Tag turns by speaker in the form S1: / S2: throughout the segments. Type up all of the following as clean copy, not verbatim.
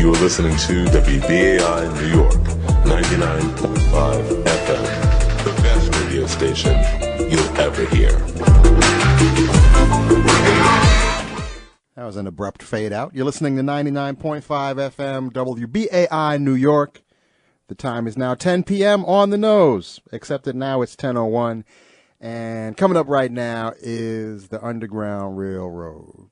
S1: You are listening to WBAI New York, 99.5 FM, the best radio station you'll ever hear.
S2: That was an abrupt fade out. You're listening to 99.5 FM, WBAI New York. The time is now 10 p.m. on the nose, except that now it's 10:01. And coming up right now is the Underground Railroad.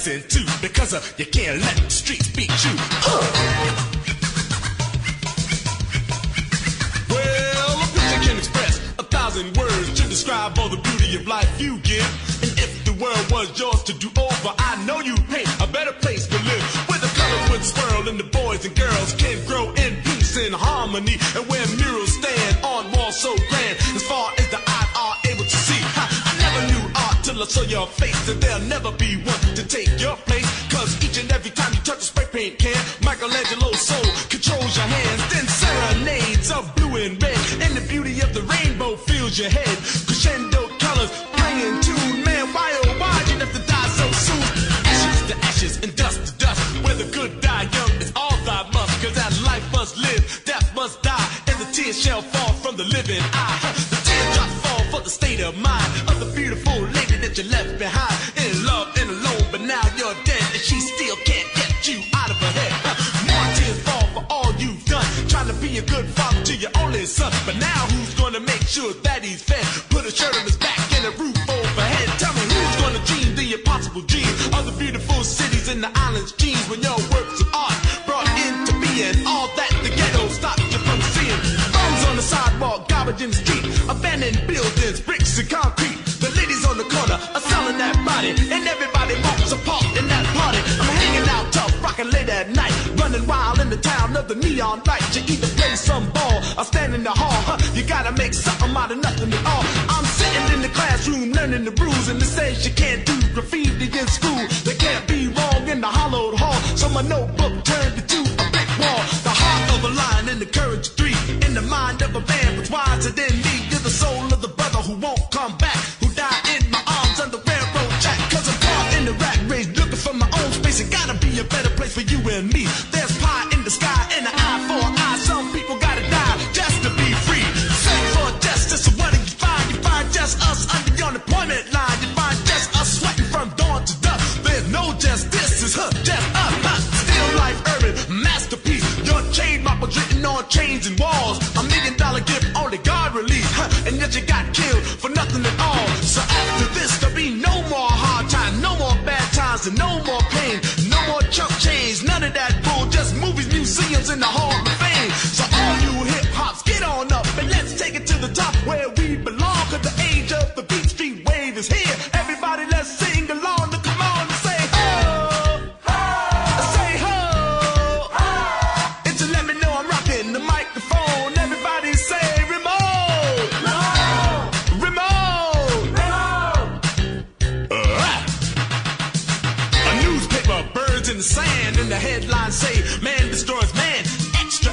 S3: Too, because you can't let the streets beat you. Well, a picture can express 1,000 words to describe all the beauty of life you give. And if the world was yours to do over, I know you'd paint a better place to live, where the colors would swirl and the boys and girls can grow in peace and harmony, and where murals stand on walls so grand as far as the eye are able to see. I never knew art till I saw your face, and there'll never be one to take your place, cause each and every time you touch a spray paint can, Michelangelo's soul controls your hands. Then serenades of blue and red, and the beauty of the rainbow fills your head. Crescendo colors playing tune, man, why oh why you have to die so soon? Ashes to ashes and dust to dust, where the good die young is all thy must, cause that life must live, death must die, and the tears shall fall from the living eye. The teardrops fall for the state of mind of the beautiful lady that you left behind, in love and alone, but now you're dead, and she still can't get you out of her head. More tears fall for all you've done, trying to be a good father to your only son, but now who's gonna make sure that he's fed, put a shirt on his back and a roof overhead? Tell me who's gonna dream the impossible dream of the beautiful cities and the islands' dreams, when your works of art brought into being all that the ghetto stopped you from seeing. Bums on the sidewalk, garbage in the street, abandoned buildings, bricks and concrete. The ladies on the corner are selling that body, and everybody wants a part in that party. I'm hanging out tough, rocking late at night, running wild in the town of the neon lights. You either play some ball or stand in the hall. You gotta make something out of nothing at all. I'm sitting in the classroom learning the rules, and it says you can't do graffiti in school. They can't be wrong in the hollowed hall, so my notebook turned into a brick wall. The heart of a lion and the courage of three, in the mind of a man was wiser than me. You're the soul of the brother who won't come back, who died in my arms on the railroad track. Cause I'm caught in the rat race, looking for my own space. It gotta be a better place for you and me. There's pie in the sky and an eye for an eye. Some people gotta die just to be free. Search for justice, so what do you find? You find just us under the unemployment line. You find just us sweating from dawn to dusk. There's no justice, it's just us. Still life urban, masterpiece. Your trademark was written on chains and walls. $1 million gift only God released, and yet you got killed for nothing at all. So after this, there'll be no more hard times, no more bad times, and no more pain, no more chump change, none of that bull. Just movies, museums, and the Hall of Fame. So all you hip hops, get on up and let's take it to the top where we belong. Cause the age of the Beat Street wave is here. Everybody, let's sing along. Now come on and say ho, ho, say ho, ho. And to let me know I'm rocking the microphone. Everybody say remote, remote, remote. A newspaper, birds in the sand, and the headlines say man destroys man. Extra,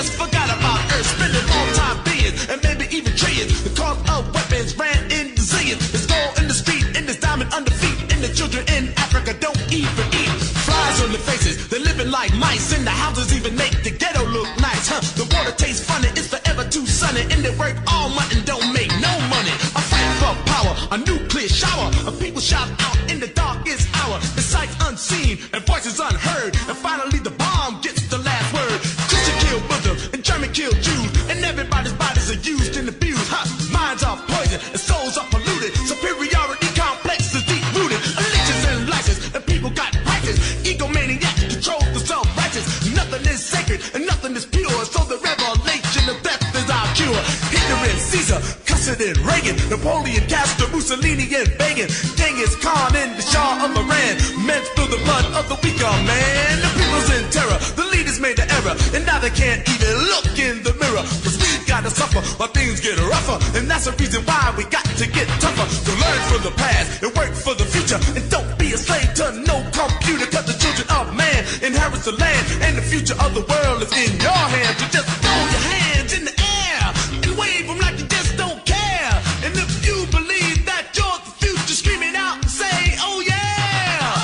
S3: just forgot about Earth, spending multi-billions and maybe even trillions. The cost of weapons ran in zillions. There's gold in the street, and there's diamond under feet, and the children in Africa don't even eat. Flies on their faces, they're living like mice, and the houses even make the ghetto look nice, huh? The water tastes funny, it's forever too sunny, and they work all month and don't make no money. A fight for power, a nuclear shower, and people shout out in the darkest hour. The sights unseen and voices unheard, and finally the bomb gets the last word. Christian killed Muslims and German killed Jews, and everybody's bodies are used and abused, huh? Minds are poisoned and souls are polluted. Superiority complex is deep rooted. Allegiance and license, and people got prices. Egomaniac control the self-righteous. Nothing is sacred and nothing is pure, so the revelation of death is our cure. Hitler and Caesar, Custard and Reagan, Napoleon, Castro, Mussolini and Begin, Genghis Khan and the Shah of Iran, men spill the blood of the weaker man. The people's in terror, the leaders made the error, and now they can't even look in the mirror, cause we gotta suffer while things get rougher, and that's the reason why we got to get tougher. So learn from the past and work for the future, and don't be a slave to no computer, cause the children of man inherits the land, and the future of the world is in your hands. So just throw your hands in the air and wave them like you just don't care. And if you believe that you're the future, scream it out and say, oh yeah!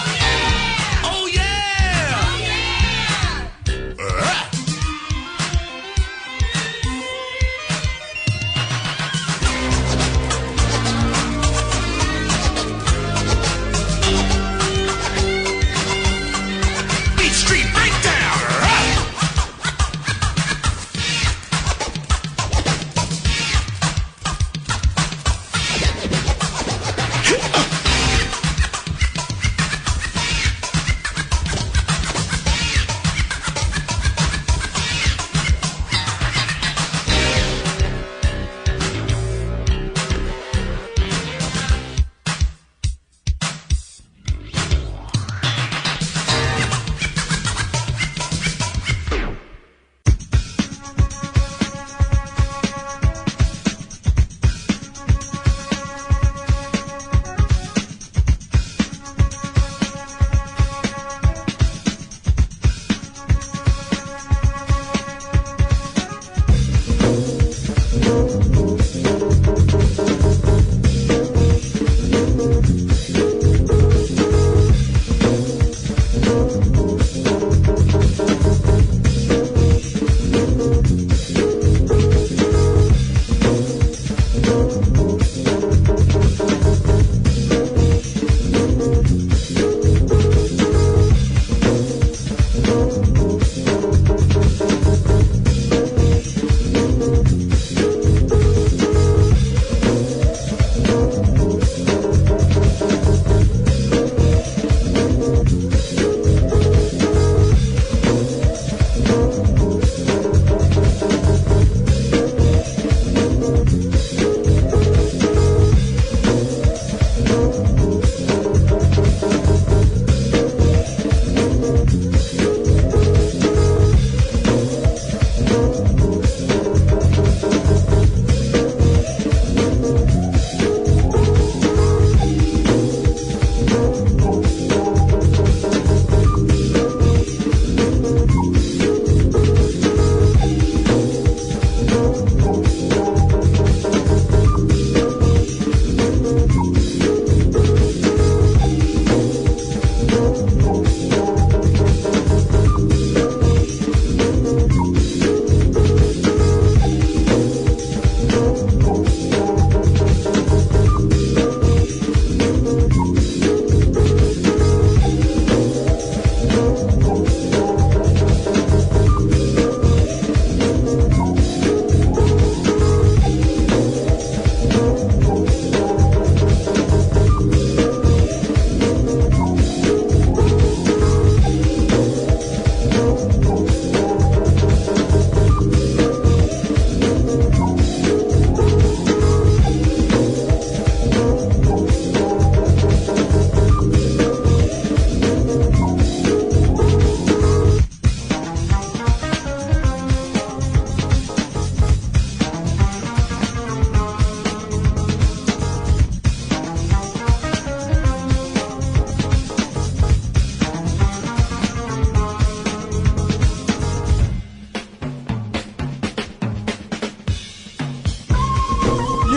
S3: Oh yeah! Oh yeah! Oh yeah! Beat Street Breakdown!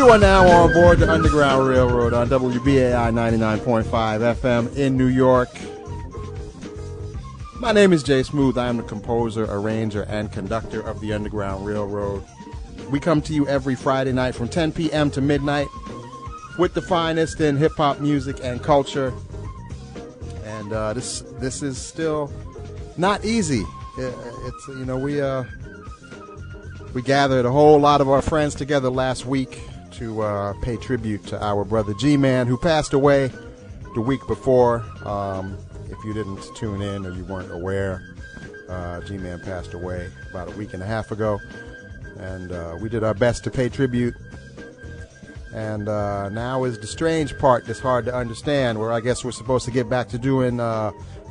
S2: You are now on board the Underground Railroad on WBAI 99.5 FM in New York. My name is Jay Smooth. I am the composer, arranger, and conductor of the Underground Railroad. We come to you every Friday night from 10 p.m. to midnight with the finest in hip-hop music and culture. And this is still not easy. It's we gathered a whole lot of our friends together last week to pay tribute to our brother G-Man, who passed away the week before. If you didn't tune in or you weren't aware, G-Man passed away about a week and a half ago. And we did our best to pay tribute. And now is the strange part that's hard to understand, where I guess we're supposed to get back to doing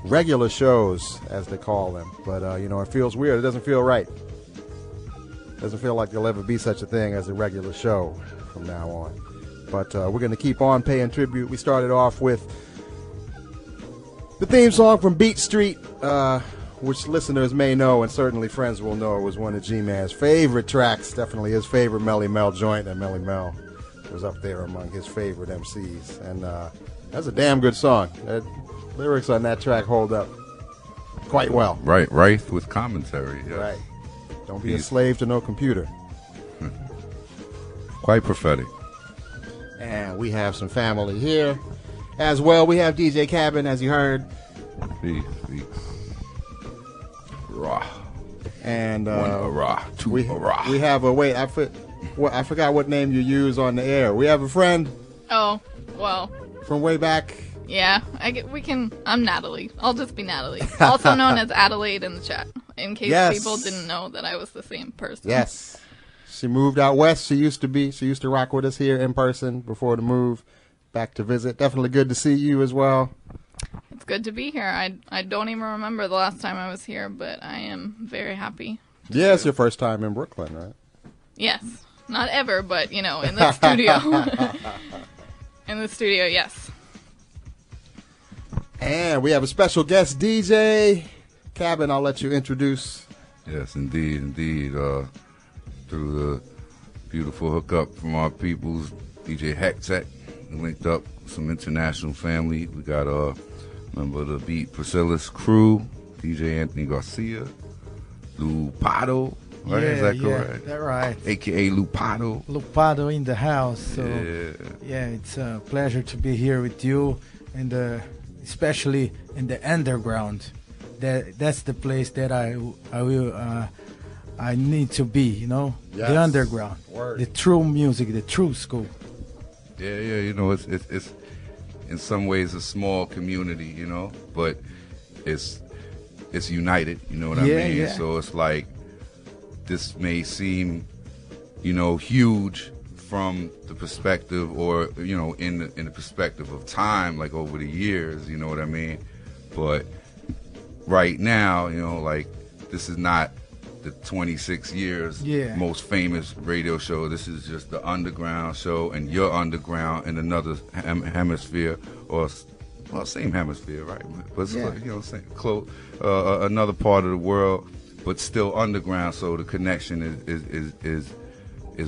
S2: regular shows, as they call them. But, it feels weird. It doesn't feel right. It doesn't feel like there'll ever be such a thing as a regular show from now on. But we're going to keep on paying tribute. We started off with the theme song from Beat Street, which listeners may know and certainly friends will know was one of G-Man's favorite tracks, definitely his favorite Melly Mel joint, and Melly Mel was up there among his favorite MCs. And that's a damn good song. The lyrics on that track hold up quite well.
S4: Right, with commentary. Yes.
S2: Right. Don't be a slave to no computer.
S4: Quite prophetic.
S2: And we have some family here as well. We have DJ Cabin, as you heard.
S4: Peace. Rah.
S2: And
S4: one hurrah, two hurrah.
S2: We have a wait. I forgot what name you use on the air. We have a friend.
S5: Oh, well.
S2: From way back.
S5: Yeah, I'm Nathalie. I'll just be Nathalie. Also known as Adelaide in the chat, in case people didn't know that I was the same person.
S2: Yes. She moved out west. She used to rock with us here in person before the move back to visit. Definitely good to see you as well.
S5: It's good to be here. I don't even remember the last time I was here, but I am very happy.
S2: Yeah, it's your first time in Brooklyn, right?
S5: Yes. Not ever, but, in the studio. In the studio, yes.
S2: And we have a special guest, DJ Cabin. I'll let you introduce.
S4: Yes, indeed. Through the beautiful hookup from our peoples, DJ Hectech, linked up some international family. We got a member of the Beat Brasilis crew, DJ Anthony Garcia, Loopado, right? Is that correct?
S6: Yeah, that's right.
S4: AKA Loopado.
S6: Loopado in the house. So yeah, it's a pleasure to be here with you, and especially in the underground. That's the place that I need to be, Yes. The underground.
S2: Word.
S6: The true music, the true school.
S4: Yeah, it's in some ways a small community, but it's united, you know what I mean?
S6: Yeah.
S4: So it's like this may seem, huge from the perspective, or in the perspective of time, like over the years, you know what I mean? But right now, this is not the 26 years most famous radio show. This is just the underground show, and you're underground in another hemisphere, or same hemisphere, right? But same, close, another part of the world, but still underground. So the connection is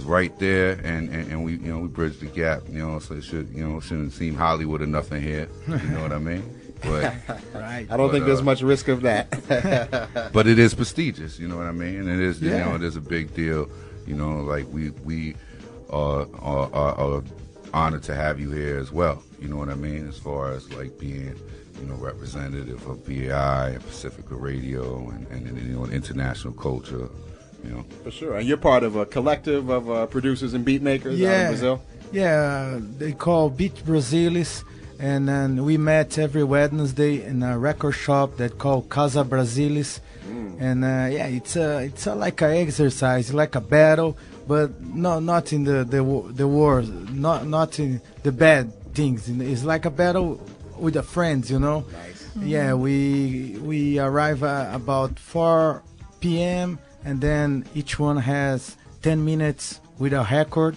S4: right there, and we bridge the gap. So it shouldn't seem Hollywood or nothing here. You know what I mean? But
S6: right.
S2: I don't think there's much risk of that.
S4: But it is prestigious, you know what I mean? And it is, it is a big deal. Like we are honored to have you here as well. You know what I mean? As far as like being, representative of BAI and Pacifica Radio and international culture.
S2: For sure. And you're part of a collective of producers and beat makers out in Brazil?
S6: Yeah, they call Beat Brasilis. And then we met every Wednesday in a record shop that called Casa Brasilis. And it's like an exercise, like a battle, but not in the wars, not in the bad things. It's like a battle with the friends, Nice. Mm-hmm. Yeah, we arrive about 4 p.m. and then each one has 10 minutes with a record.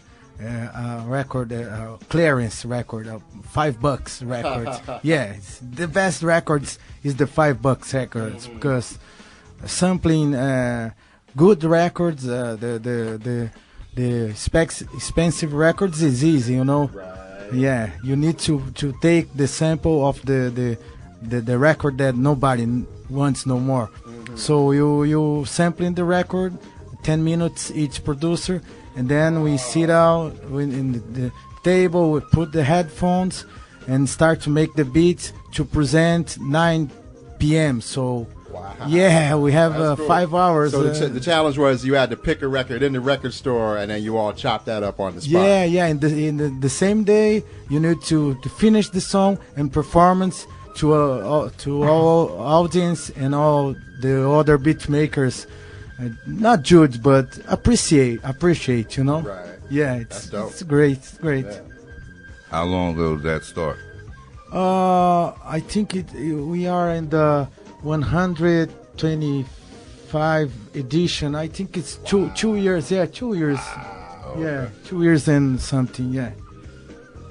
S6: Clearance record, $5 records. Yeah, it's the best records is the $5 records, because sampling good records, the the expensive records is easy, you know.
S2: Right.
S6: Yeah, you need to take the sample of the record that nobody wants no more. So you sampling the record, 10 minutes each producer, and then we sit out in the table, we put the headphones and start to make the beats to present 9 p.m. So yeah, we have
S2: cool.
S6: 5 hours.
S2: So the challenge was you had to pick a record in the record store, and then you all chop that up on the spot.
S6: Yeah. In the same day, you need to finish the song and performance to all audience and all the other beat makers. Not judge, but appreciate. You know.
S2: Right.
S6: Yeah,
S2: That's dope.
S6: it's great. It's great.
S2: Yeah.
S4: How long ago did that start?
S6: I think we are in the 125 edition. I think it's two years. Yeah, 2 years. Yeah, 2 years and something. Yeah.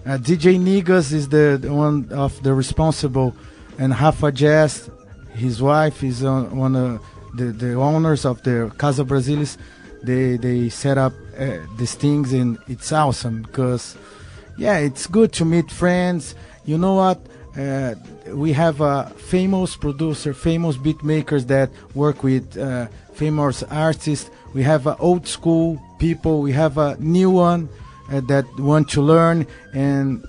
S6: DJ Nigas is the one of the responsible, and Rafa Jazz, his wife, is one of the owners of the Casa Brasilis. They set up these things, and it's awesome because, yeah, it's good to meet friends. You know what? We have a famous producer, famous beat makers that work with famous artists. We have old school people. We have a new one that want to learn, and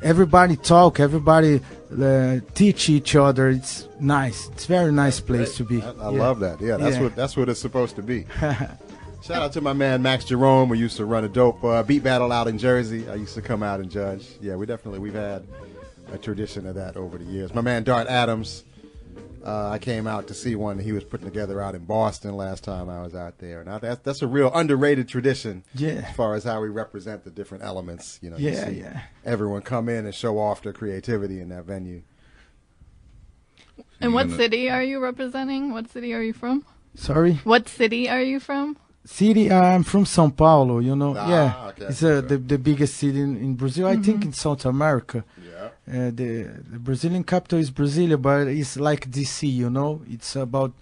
S6: everybody talk, everybody teach each other. It's nice. It's a very nice place to be.
S2: I love that. Yeah, that's what it's supposed to be. Shout out to my man Max Jerome. We used to run a dope beat battle out in Jersey. I used to come out and judge. Yeah, we've had a tradition of that over the years. My man Dart Adams, I came out to see one he was putting together out in Boston last time I was out there. Now that's a real underrated tradition.
S6: Yeah.
S2: As far as how we represent the different elements, you know.
S6: Yeah,
S2: you see everyone come in and show off their creativity in that venue.
S5: And what city are you representing? What city are you from?
S6: Sorry?
S5: What city are you from?
S6: City, I'm from São Paulo, you know.
S2: Okay.
S6: It's the biggest city in Brazil. I think in South America.
S2: Yeah.
S6: The Brazilian capital is Brasilia, but it's like DC, you know. It's about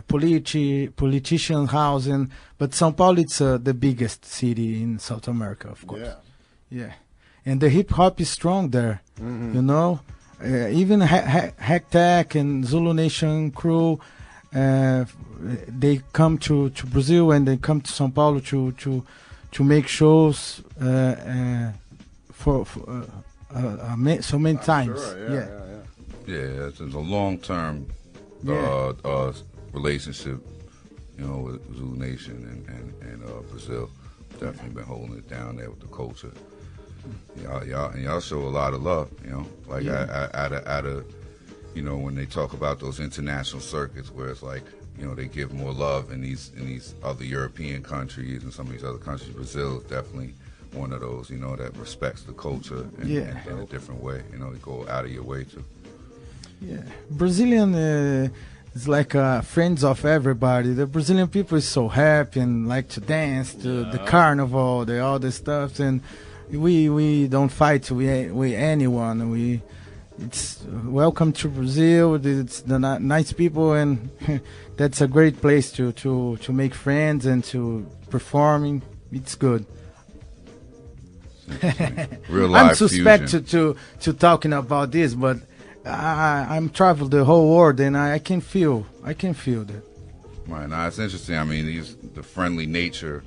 S6: politician housing, but São Paulo, it's the biggest city in South America, of course. Yeah. And the hip hop is strong there, you know. Even Hack Tech and Zulu Nation crew, they come to Brazil and they come to São Paulo to make shows for so many times.
S2: Sure,
S4: Yeah, it's a long-term relationship, you know, with Zulu Nation and Brazil. Definitely been holding it down there with the culture. Y'all show a lot of love, you know. Like out of you know, when they talk about those international circuits where it's like, you know, they give more love in these other European countries and some of these other countries. Brazil is definitely one of those, you know, that respects the culture in a different way. You know, they go out of your way to.
S6: Yeah, Brazilian is like friends of everybody. The Brazilian people is so happy and like to dance to the carnival, all the stuff, and we don't fight with anyone. It's welcome to Brazil. It's the nice people, and that's a great place to make friends and to performing. It's good.
S4: Real life
S6: I'm suspect
S4: fusion.
S6: to talking about this, but I'm traveled the whole world, and I can feel that.
S4: Right. Now it's interesting. I mean, the friendly nature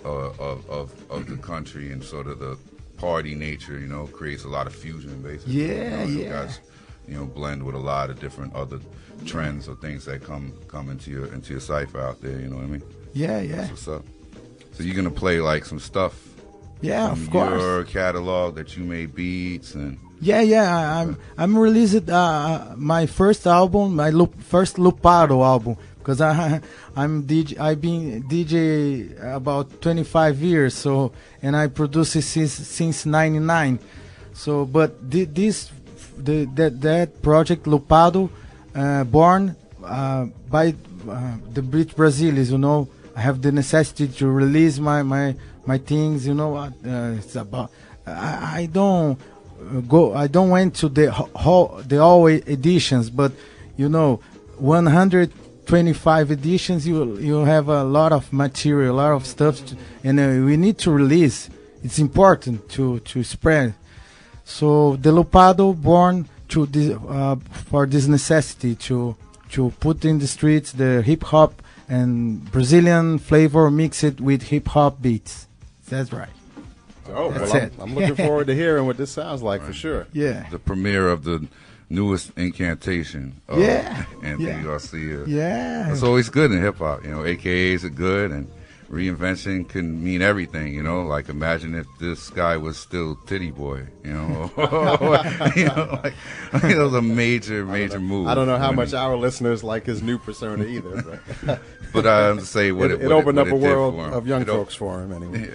S4: of the country and sort of the party nature, you know, creates a lot of fusion, basically. You guys, you know, blend with a lot of different other trends or things that come into your cipher out there. You know what I mean?
S6: Yeah.
S4: That's what's up. So you're gonna play like some stuff.
S6: Yeah,
S4: from
S6: of course.
S4: Your catalog that you made beats and.
S6: Yeah. I'm released my first album, first Loopado album, because I've been DJ about 25 years, so, and I produce it since '99. So, but that project Loopado, born by the Breat Brasilis, you know, I have the necessity to release my things. You know what it's about. I don't went to the all editions, but you know, 100 25 editions, you have a lot of material, a lot of stuff, and we need to release. It's important to spread. So the Loopado born for this necessity to put in the streets the hip hop and Brazilian flavor, mix it with hip hop beats. That's right.
S2: Oh,
S6: That's
S2: well,
S6: it.
S2: I'm looking forward to hearing what this sounds like for sure.
S6: Yeah.
S4: The premiere of the newest incantation of Anthony Garcia.
S6: Yeah.
S4: It's always good in hip hop. AKAs are good, and reinvention can mean everything. Like imagine if this guy was still Titty Boy. It was a major move.
S2: I don't know how much our listeners like his new persona either.
S4: But I say what
S2: it opened up a world of young folks for him anyway.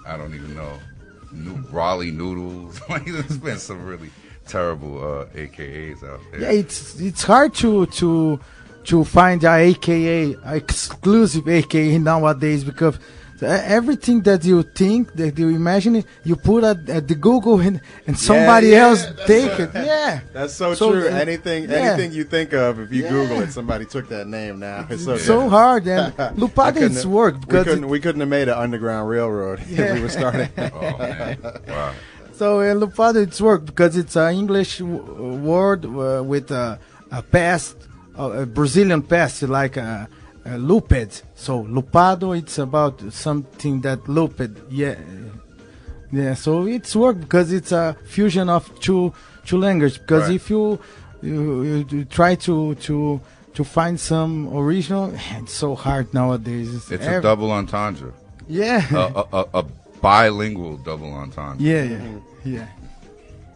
S4: I don't even know. Raleigh Noodles. There's been some really terrible AKAs out there.
S6: Yeah, it's hard to find a AKA, exclusive AKA nowadays, because everything that you think, that you imagine, you put at the Google and somebody else take it. Yeah,
S2: that's so true. Anything you think of, if you Google it, somebody took that name now. It's so
S6: hard. And Loopado is work because
S2: we couldn't have made an underground railroad if we were starting.
S4: Oh man! Wow.
S6: So Loopado, it's work because it's an English word with a past, a Brazilian past, like a looped. So Loopado, it's about something that looped. Yeah. So it's work because it's a fusion of two languages. Because if you try to find some original, it's so hard nowadays.
S4: It's a double entendre.
S6: Yeah.
S4: A bilingual double entendre.
S6: Yeah.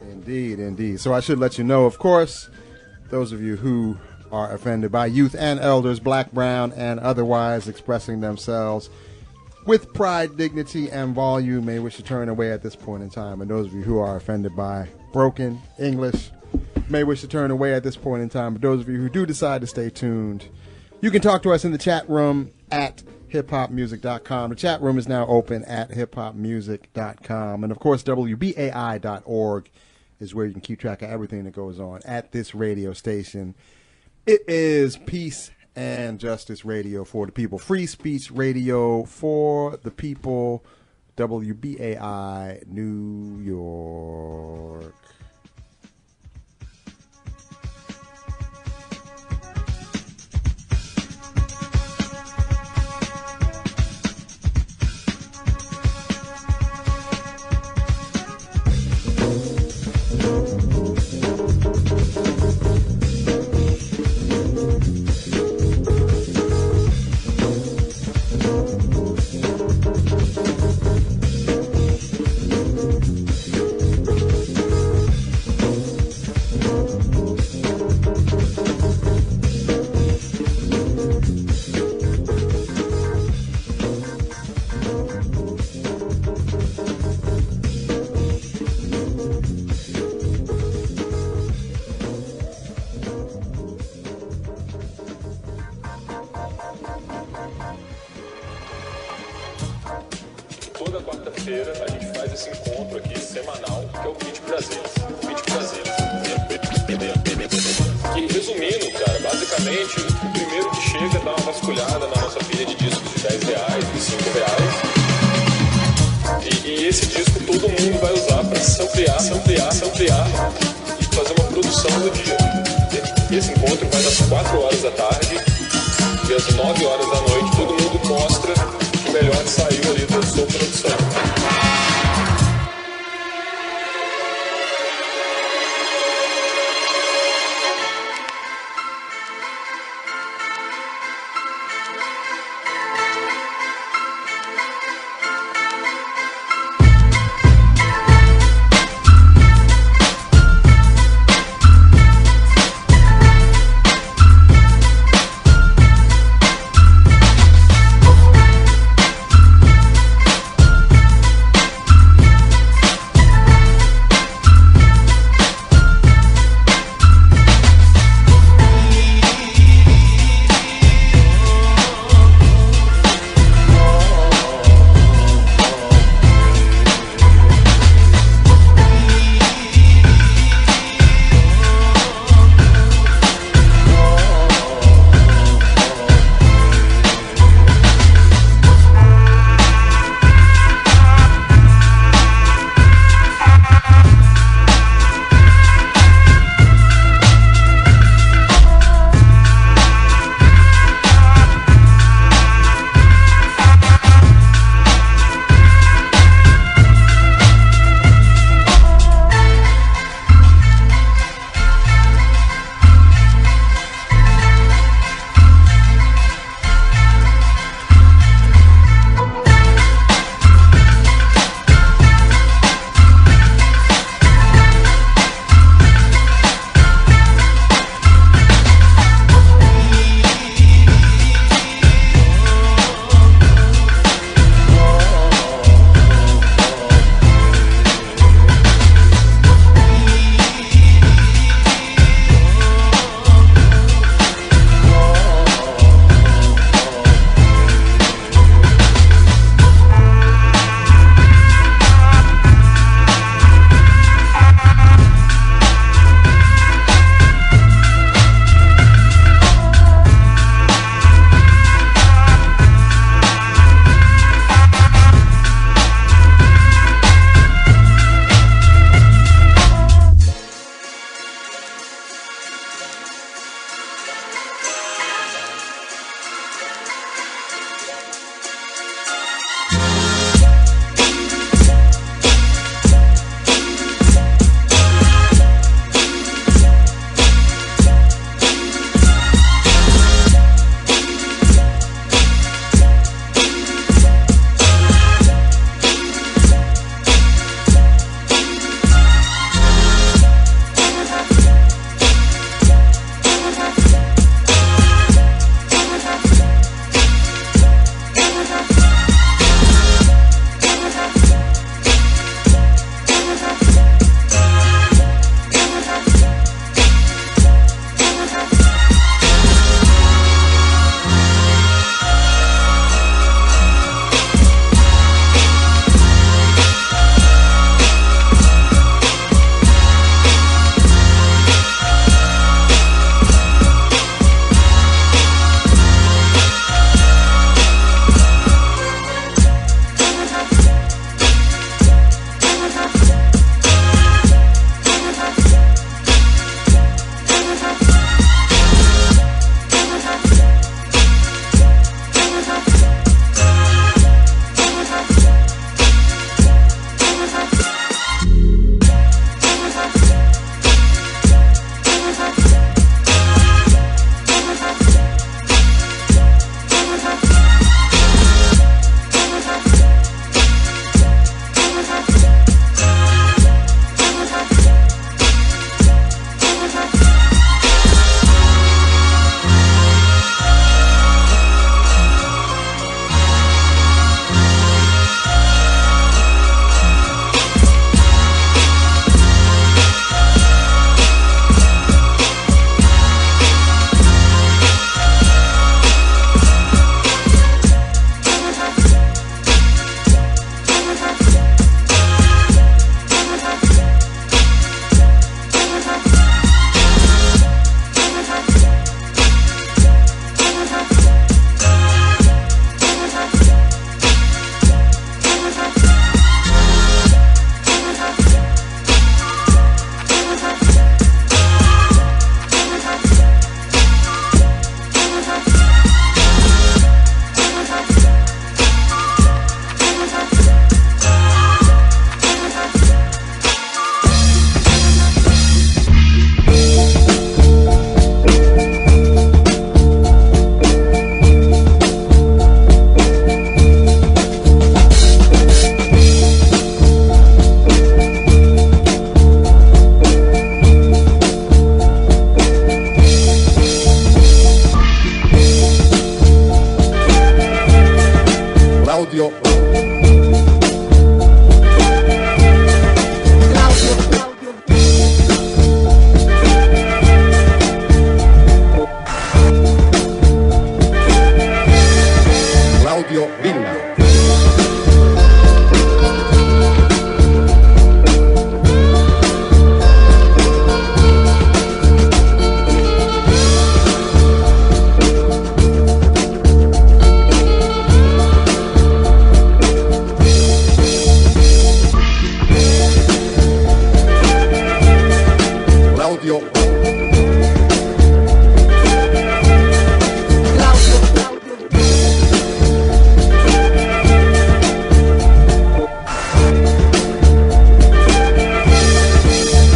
S2: Indeed. So I should let you know, of course, those of you who are offended by youth and elders, black, brown, and otherwise, expressing themselves with pride, dignity, and volume, may wish to turn away at this point in time. And those of you who are offended by broken English may wish to turn away at this point in time. But those of you who do decide to stay tuned, you can talk to us in the chat room at hiphopmusic.com. The chat room is now open at hiphopmusic.com. And, of course, WBAI.org is where you can keep track of everything that goes on at this radio station. It is Peace and Justice Radio for the people. Free speech radio for the people. WBAI New York.
S7: Toda quarta-feira a gente faz esse encontro aqui semanal, que é o Breat Brasilis. Que, resumindo, cara, basicamente, o primeiro que chega dá uma vasculhada na nossa pilha de discos de R$10, de R$5. E esse disco todo mundo vai usar para samplear e fazer uma produção do dia. Esse encontro vai das 4 horas da tarde e às 9 horas da noite todo mundo mostra o melhor que saiu ali da sua produção.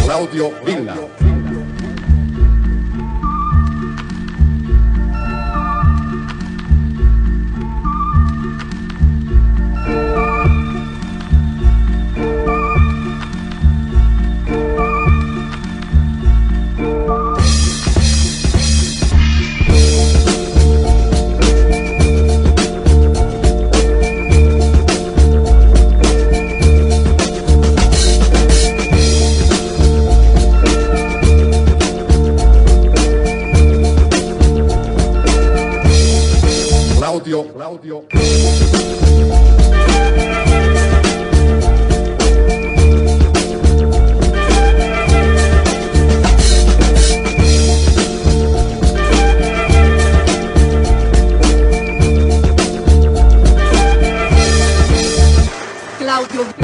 S1: Claudio Villa. Claudio.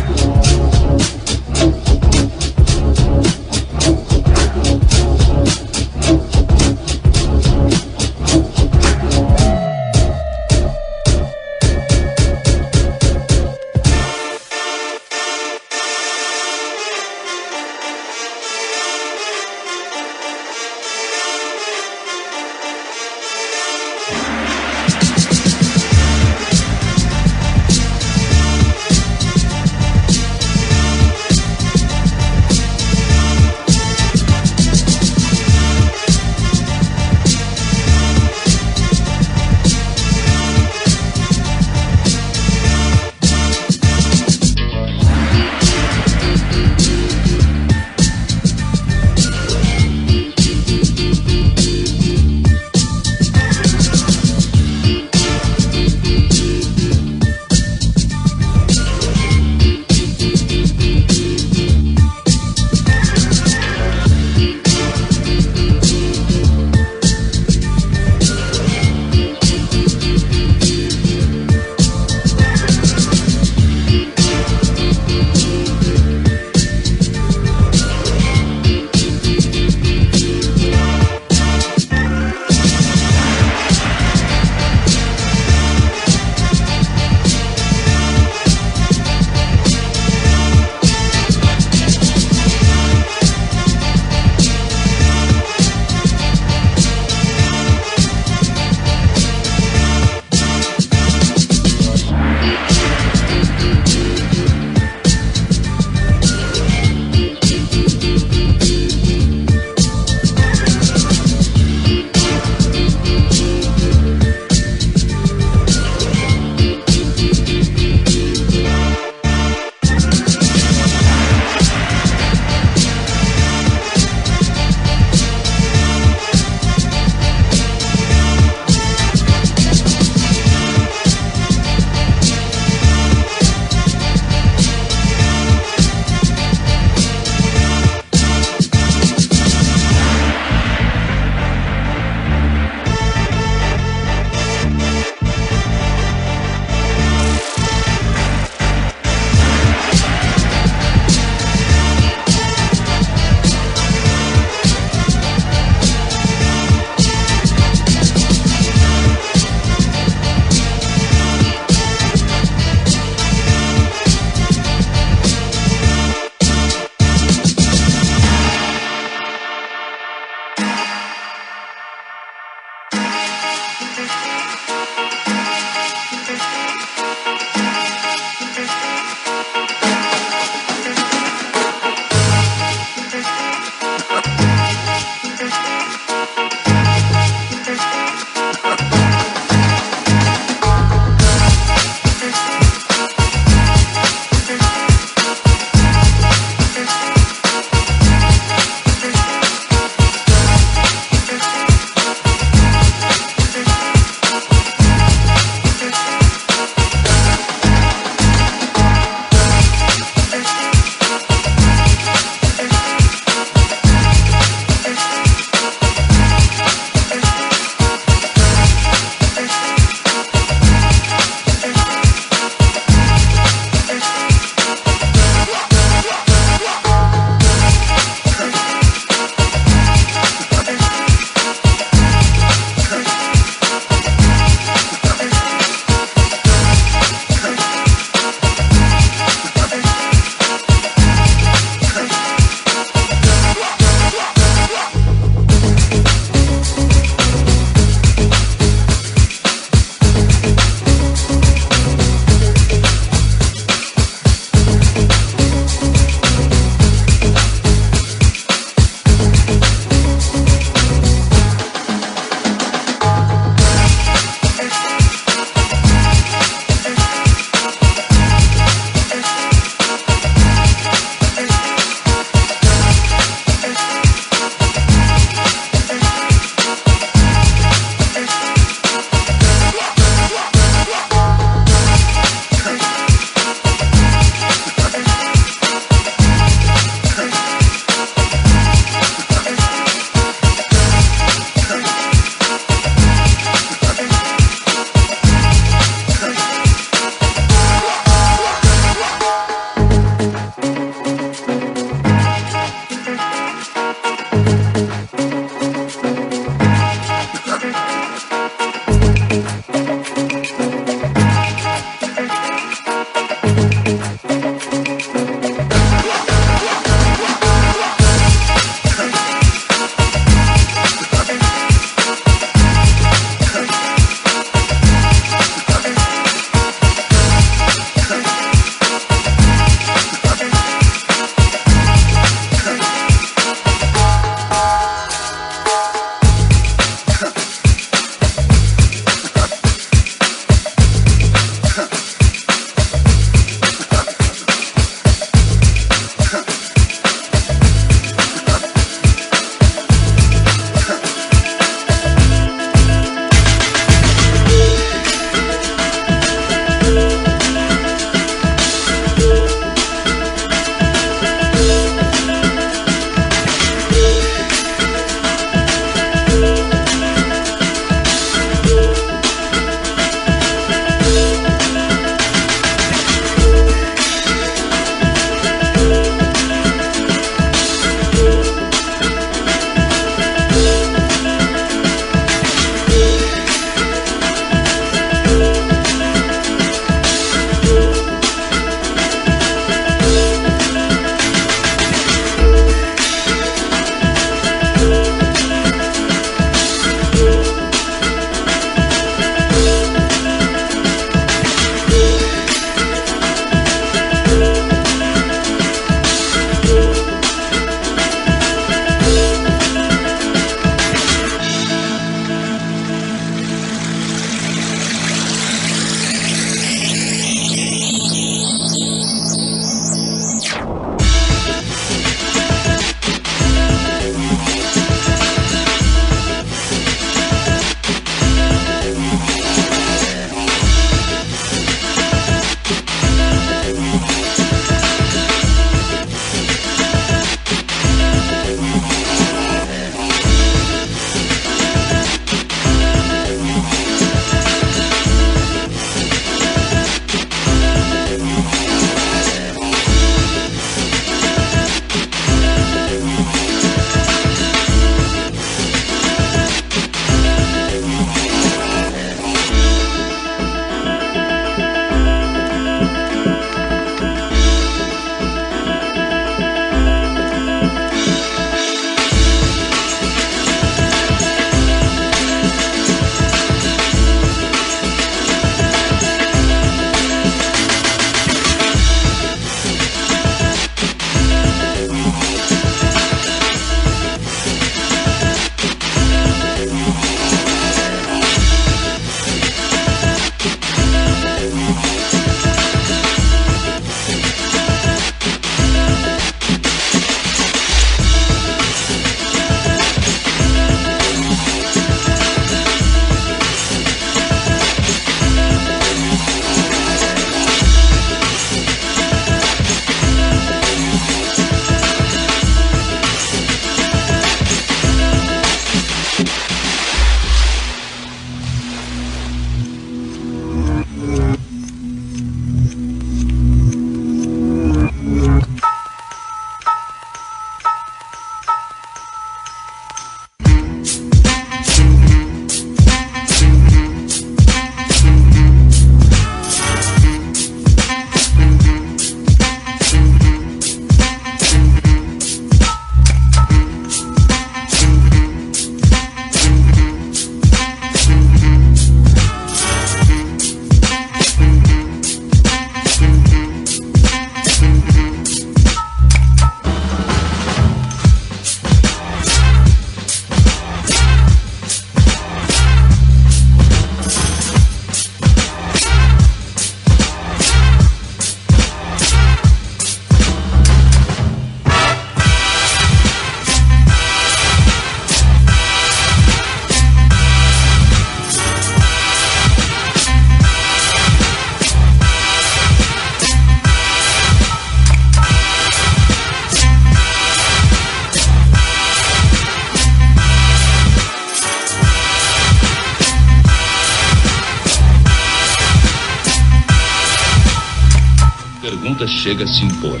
S8: pergunta chega a se impor.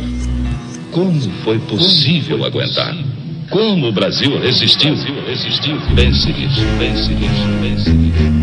S8: Como foi possível aguentar? Como o Brasil resistiu? Pense nisso, pense nisso, pense nisso.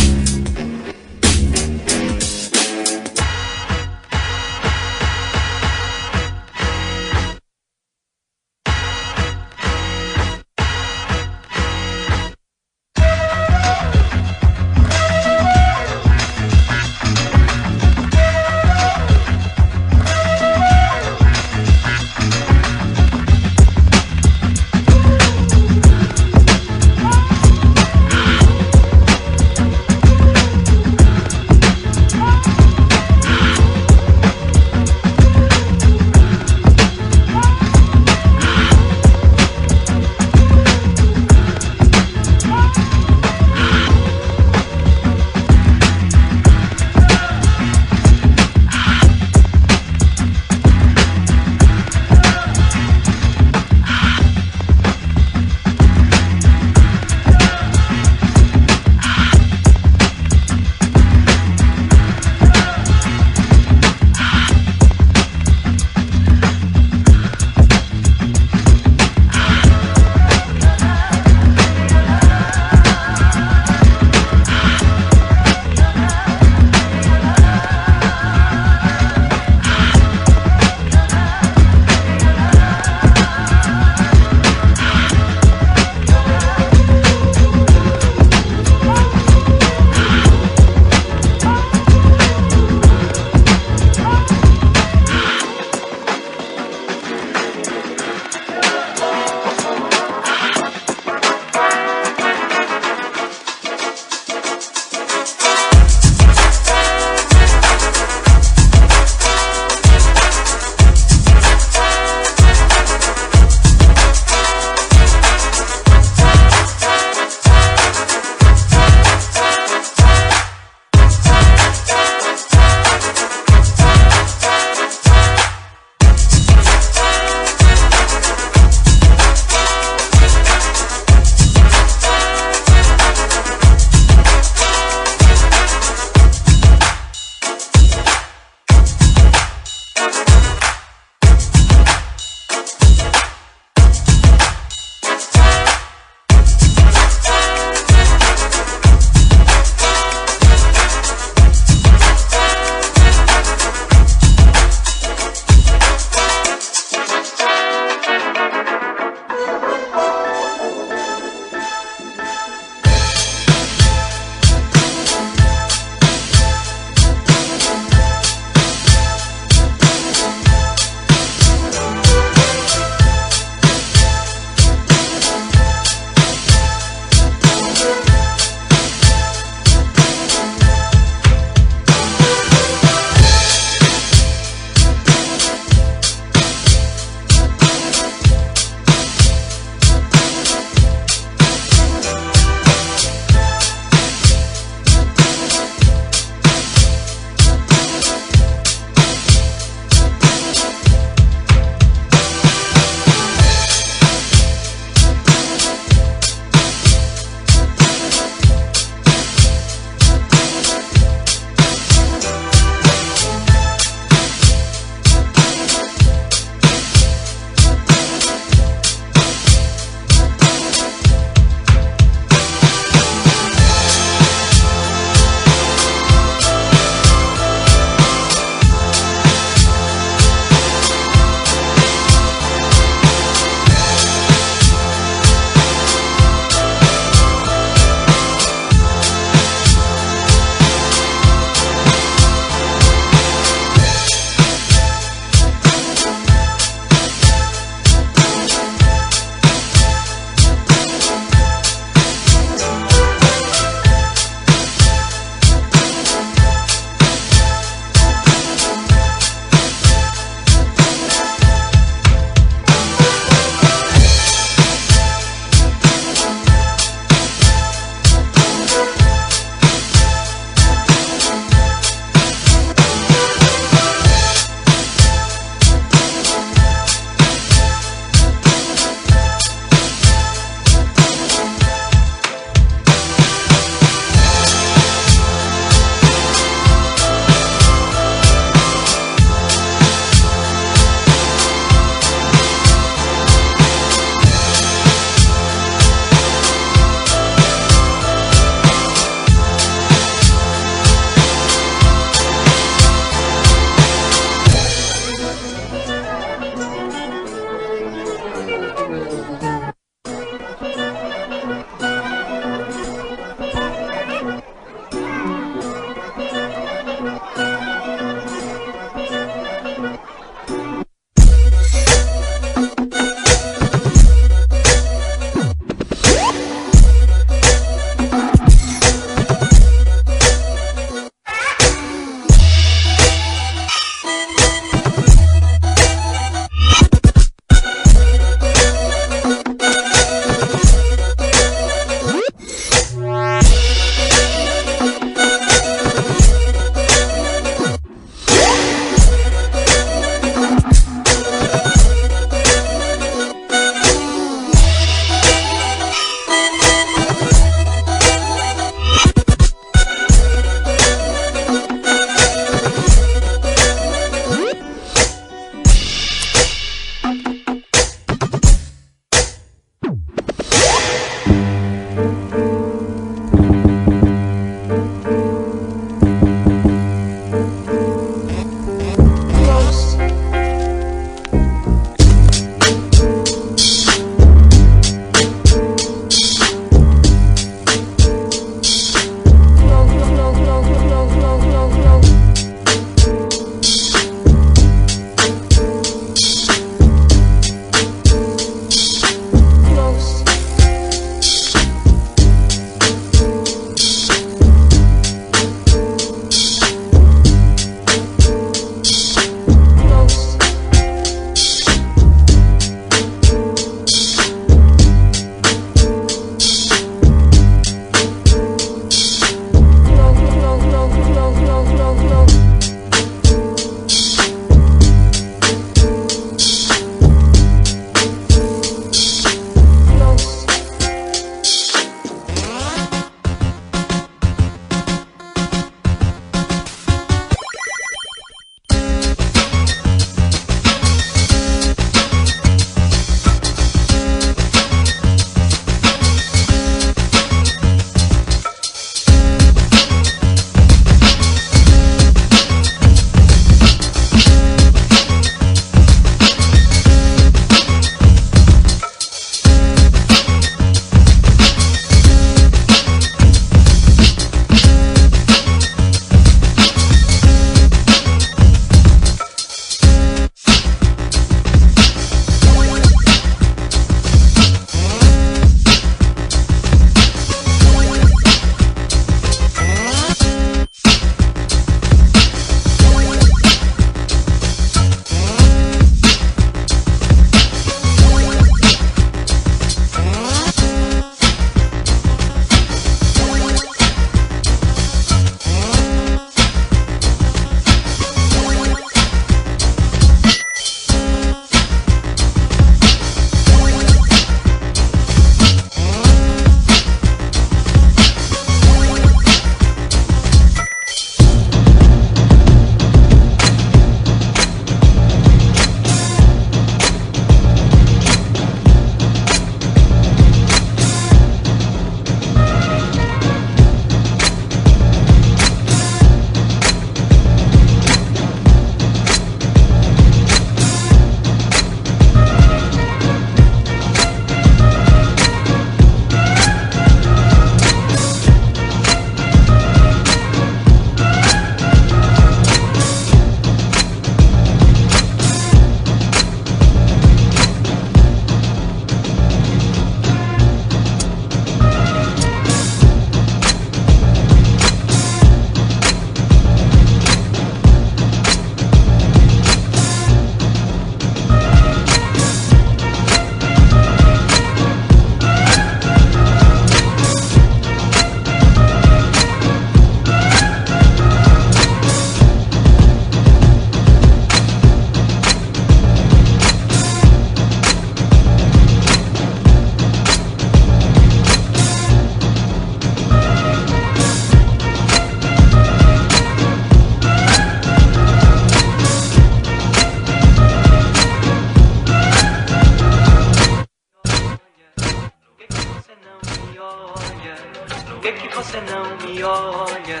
S9: me olha,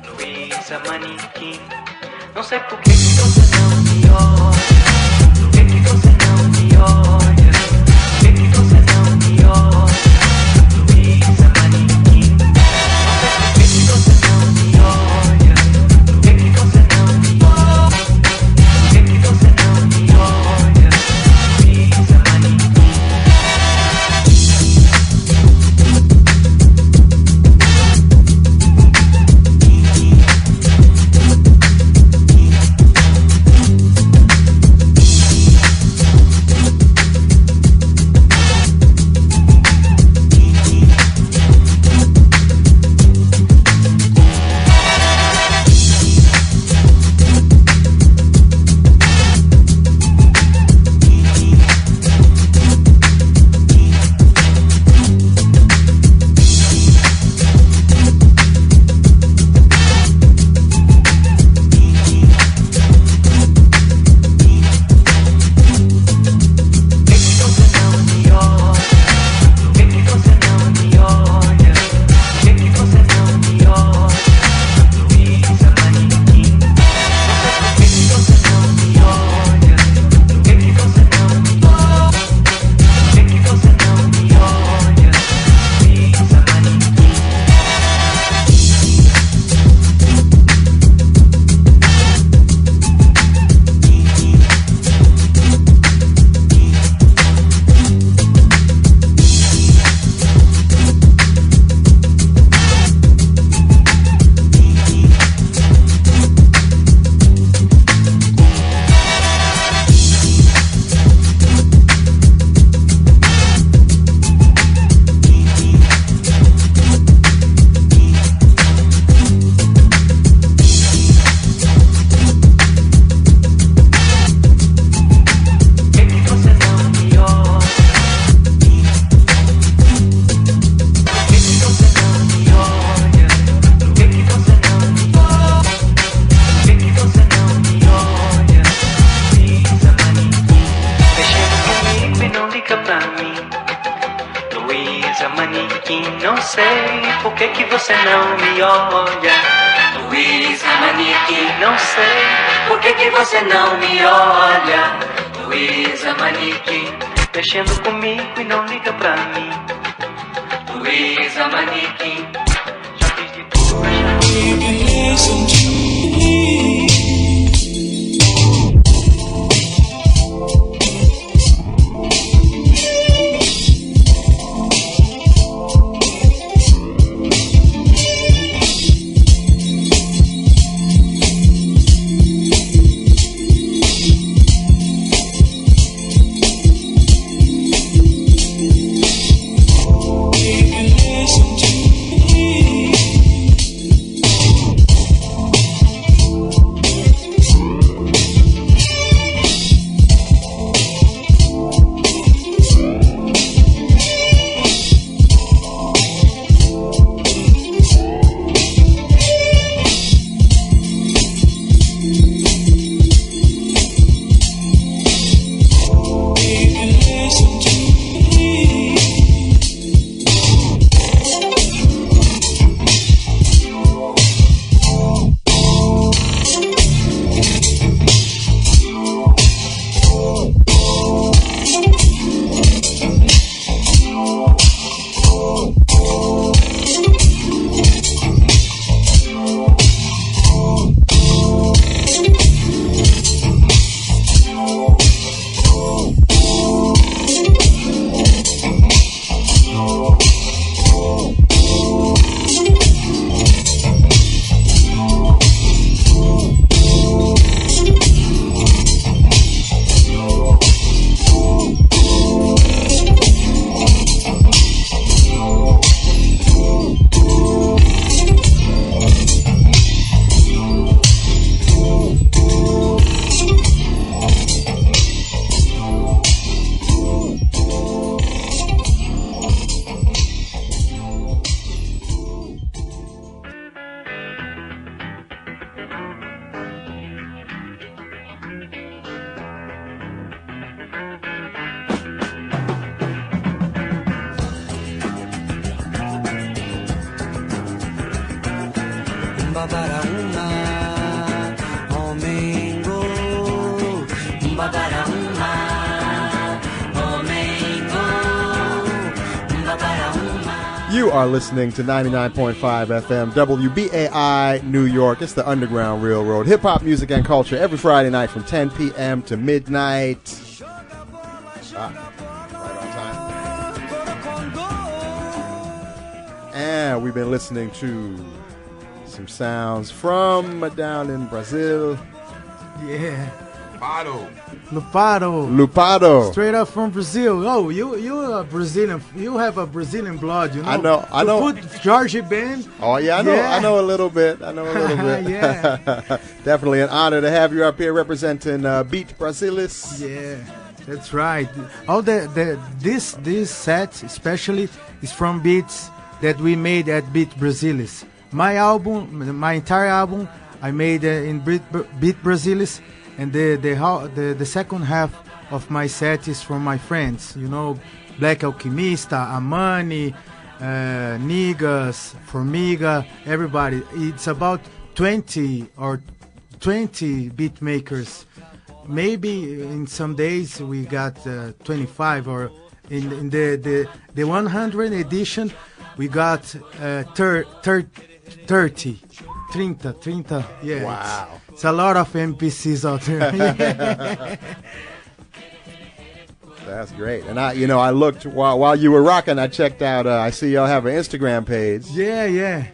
S9: Luísa Manequim. Não sei por que você não me olha, por que você não me olha, por que você não me olha, Luísa Manequim. Não sei por que você não me olha, por que você não me olha, por que você não me olha, Luísa Manequim. Mexendo comigo e não liga pra mim, Luísa Manequim. Já fiz de tudo pra chamar. Listen to me. Mbabara uma, Omengo, Mbabara uma, Omengo, Mbabara uma.
S2: You are listening to 99.5 FM WBAI New York. It's the Underground Railroad. Hip-hop music and culture every Friday night from 10 p.m. to midnight. Right on time. And we've been listening to some sounds from down in Brazil.
S6: Yeah.
S4: Loopado.
S2: Loopado.
S6: Straight up from Brazil. Oh, you're a Brazilian. You have a Brazilian blood, you know.
S2: I know.
S6: Put Jorge Ben.
S2: Oh yeah, I know. Yeah. I know a little bit.
S6: Yeah.
S2: Definitely an honor to have you up here representing Beat Brasilis.
S6: Yeah, that's right. All this set especially is from beats that we made at Beat Brasilis. My entire album, I made in Beat Brasilis. And the second half of my set is from my friends, you know, Black Alchemista, Amani, Niggas, Formiga, everybody. It's about 20 beat makers. Maybe in some days we got 25, or in the 100 edition we got 30. 30, yeah.
S2: Wow.
S6: It's a lot of NPCs out there.
S2: That's great. And I looked while you were rocking. I checked out. I see y'all have an Instagram page.
S6: Yeah.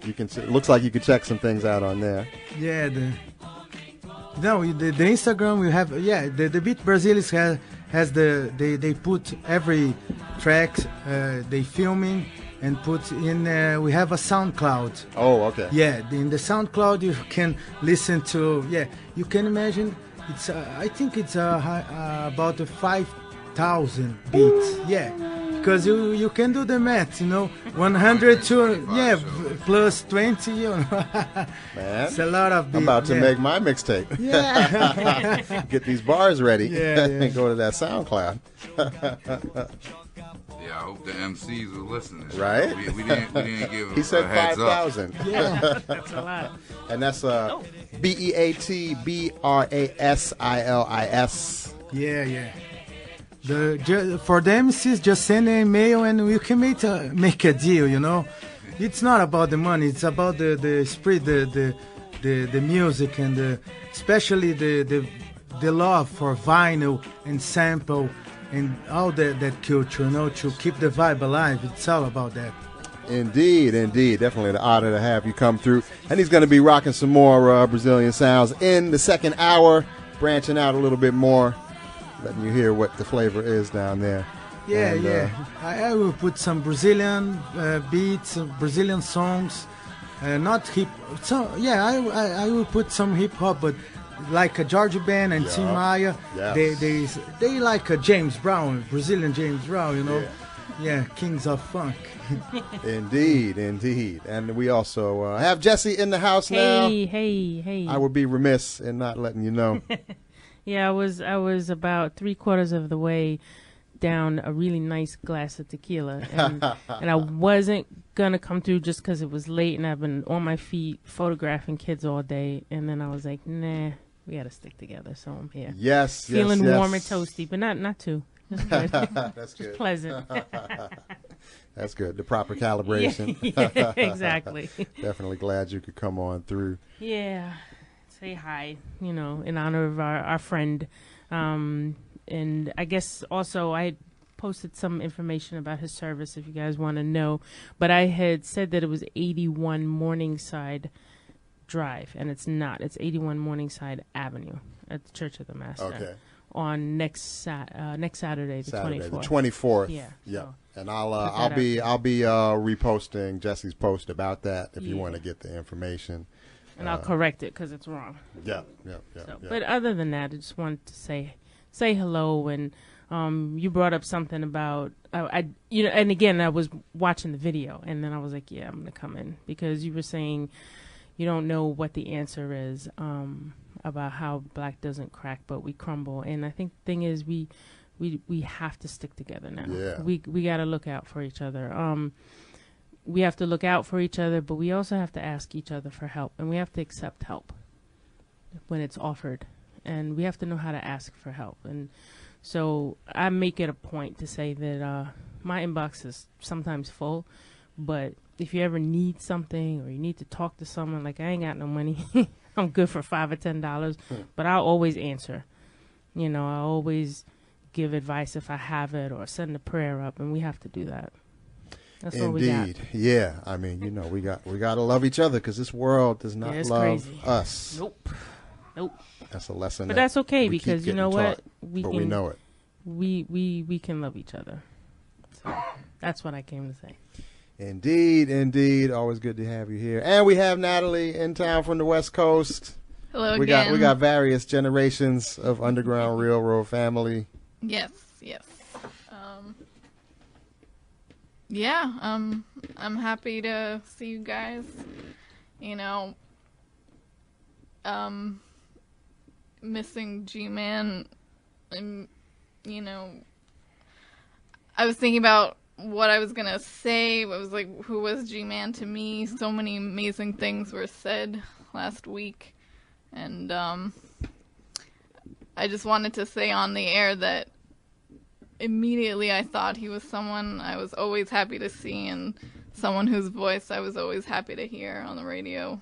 S2: You can. It looks like you could check some things out on there.
S6: Yeah. The Instagram we have. Yeah. The Beat Brasilis has they put every track they filming. And put in, we have a SoundCloud.
S2: Oh, okay.
S6: Yeah, in the SoundCloud you can listen to, you can imagine, it's I think it's about 5,000 beats. Yeah, because you can do the math, 100 to, plus 20,
S2: Man,
S6: it's a lot of beats.
S2: I'm about to make my mixtape.
S6: Yeah.
S2: Get these bars ready.
S6: Yeah.
S2: And go to that SoundCloud.
S4: Yeah, I hope the MCs are listening.
S2: Right?
S4: We didn't give
S2: He said
S4: a heads
S2: 5,000.
S6: Yeah,
S10: that's a lot.
S2: And that's BEATBRASILIS.
S6: Yeah. For the MCs, just send an email and we can make a deal. It's not about the money; it's about the spirit, the music, and especially the love for vinyl and sample. And all that culture, to keep the vibe alive. It's all about that.
S2: Indeed. Definitely an honor to have you come through. And he's going to be rocking some more Brazilian sounds in the second hour, branching out a little bit more, letting you hear what the flavor is down there.
S6: Yeah. I will put some Brazilian beats, Brazilian songs, not hip. So I will put some hip hop, but like a George Ben and Tim Maia,
S2: yes.
S6: they like a James Brown, Brazilian James Brown, Yeah, Kings of Funk.
S2: Indeed. And we also have Jesse in the house now.
S10: Hey.
S2: I would be remiss in not letting you know.
S10: Yeah, I was about 3/4 of the way down a really nice glass of tequila, and I wasn't gonna come through just because it was late, and I've been on my feet photographing kids all day, and then I was like, nah, we gotta stick together, so I'm here.
S2: Yes,
S10: feeling warm and toasty, but not too. Just good.
S2: That's good.
S10: Just pleasant.
S2: That's good. The proper calibration.
S10: Yeah, exactly.
S2: Definitely glad you could come on through.
S10: Yeah. Say hi, in honor of our friend. And I guess also I posted some information about his service if you guys want to know. But I had said that it was 81 Morningside Drive, and it's not. It's 81 Morningside Avenue at the Church of the Master.
S2: Okay.
S10: On next Saturday, the 24th.
S2: The 24th.
S10: Yeah.
S2: So and I'll be reposting Jesse's post about that if you want to get the information.
S10: And I'll correct it because it's wrong.
S2: Yeah.
S10: But other than that, I just wanted to say hello, and you brought up something about and again I was watching the video, and then I was like, yeah, I'm gonna come in because you were saying you don't know what the answer is about how black doesn't crack but we crumble, and I think the thing is we have to stick together now.
S2: Yeah.
S10: We got to look out for each other. we have to look out for each other, but we also have to ask each other for help, and we have to accept help when it's offered, and we have to know how to ask for help. And so I make it a point to say that my inbox is sometimes full, but if you ever need something or you need to talk to someone, like I ain't got no money, I'm good for $5 or $10, but I'll always answer. You know, I always give advice if I have it, or send a prayer up, and we have to do that. That's what we got.
S2: Indeed. Yeah. I mean, you know, we got to love each other, because this world does not love
S10: crazy.
S2: us.
S10: Nope.
S2: That's a lesson.
S10: But that's okay, because you know what?
S2: We know it.
S10: We can love each other. So that's what I came to say.
S2: Indeed. Always good to have you here. And we have Nathalie in town from the West Coast.
S5: Hello
S2: we
S5: again.
S2: We got various generations of Underground Railroad family.
S5: Yes. I'm happy to see you guys. You know, missing G-Man, and you know, I was thinking about what I was gonna say. I was like, who was G-Man to me? So many amazing things were said last week, and I just wanted to say on the air that immediately I thought he was someone I was always happy to see, and someone whose voice I was always happy to hear on the radio.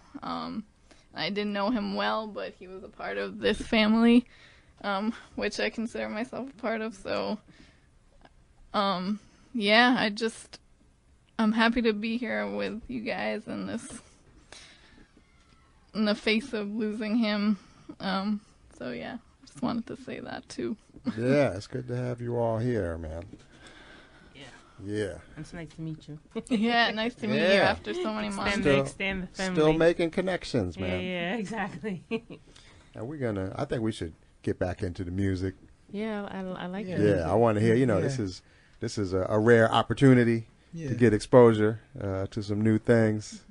S5: I didn't know him well, but he was a part of this family, which I consider myself a part of. So, yeah, I'm happy to be here with you guys in the face of losing him. So yeah, just wanted to say that too.
S2: Yeah, it's good to have you all here, man. Yeah.
S10: It's nice to meet you.
S5: Yeah, nice to meet you after so many months.
S10: Extend the family.
S2: Still making connections, man.
S10: Yeah, exactly.
S2: And I think we should get back into the music.
S10: Yeah, I like it.
S2: Yeah, I want to hear, this is a rare opportunity to get exposure to some new things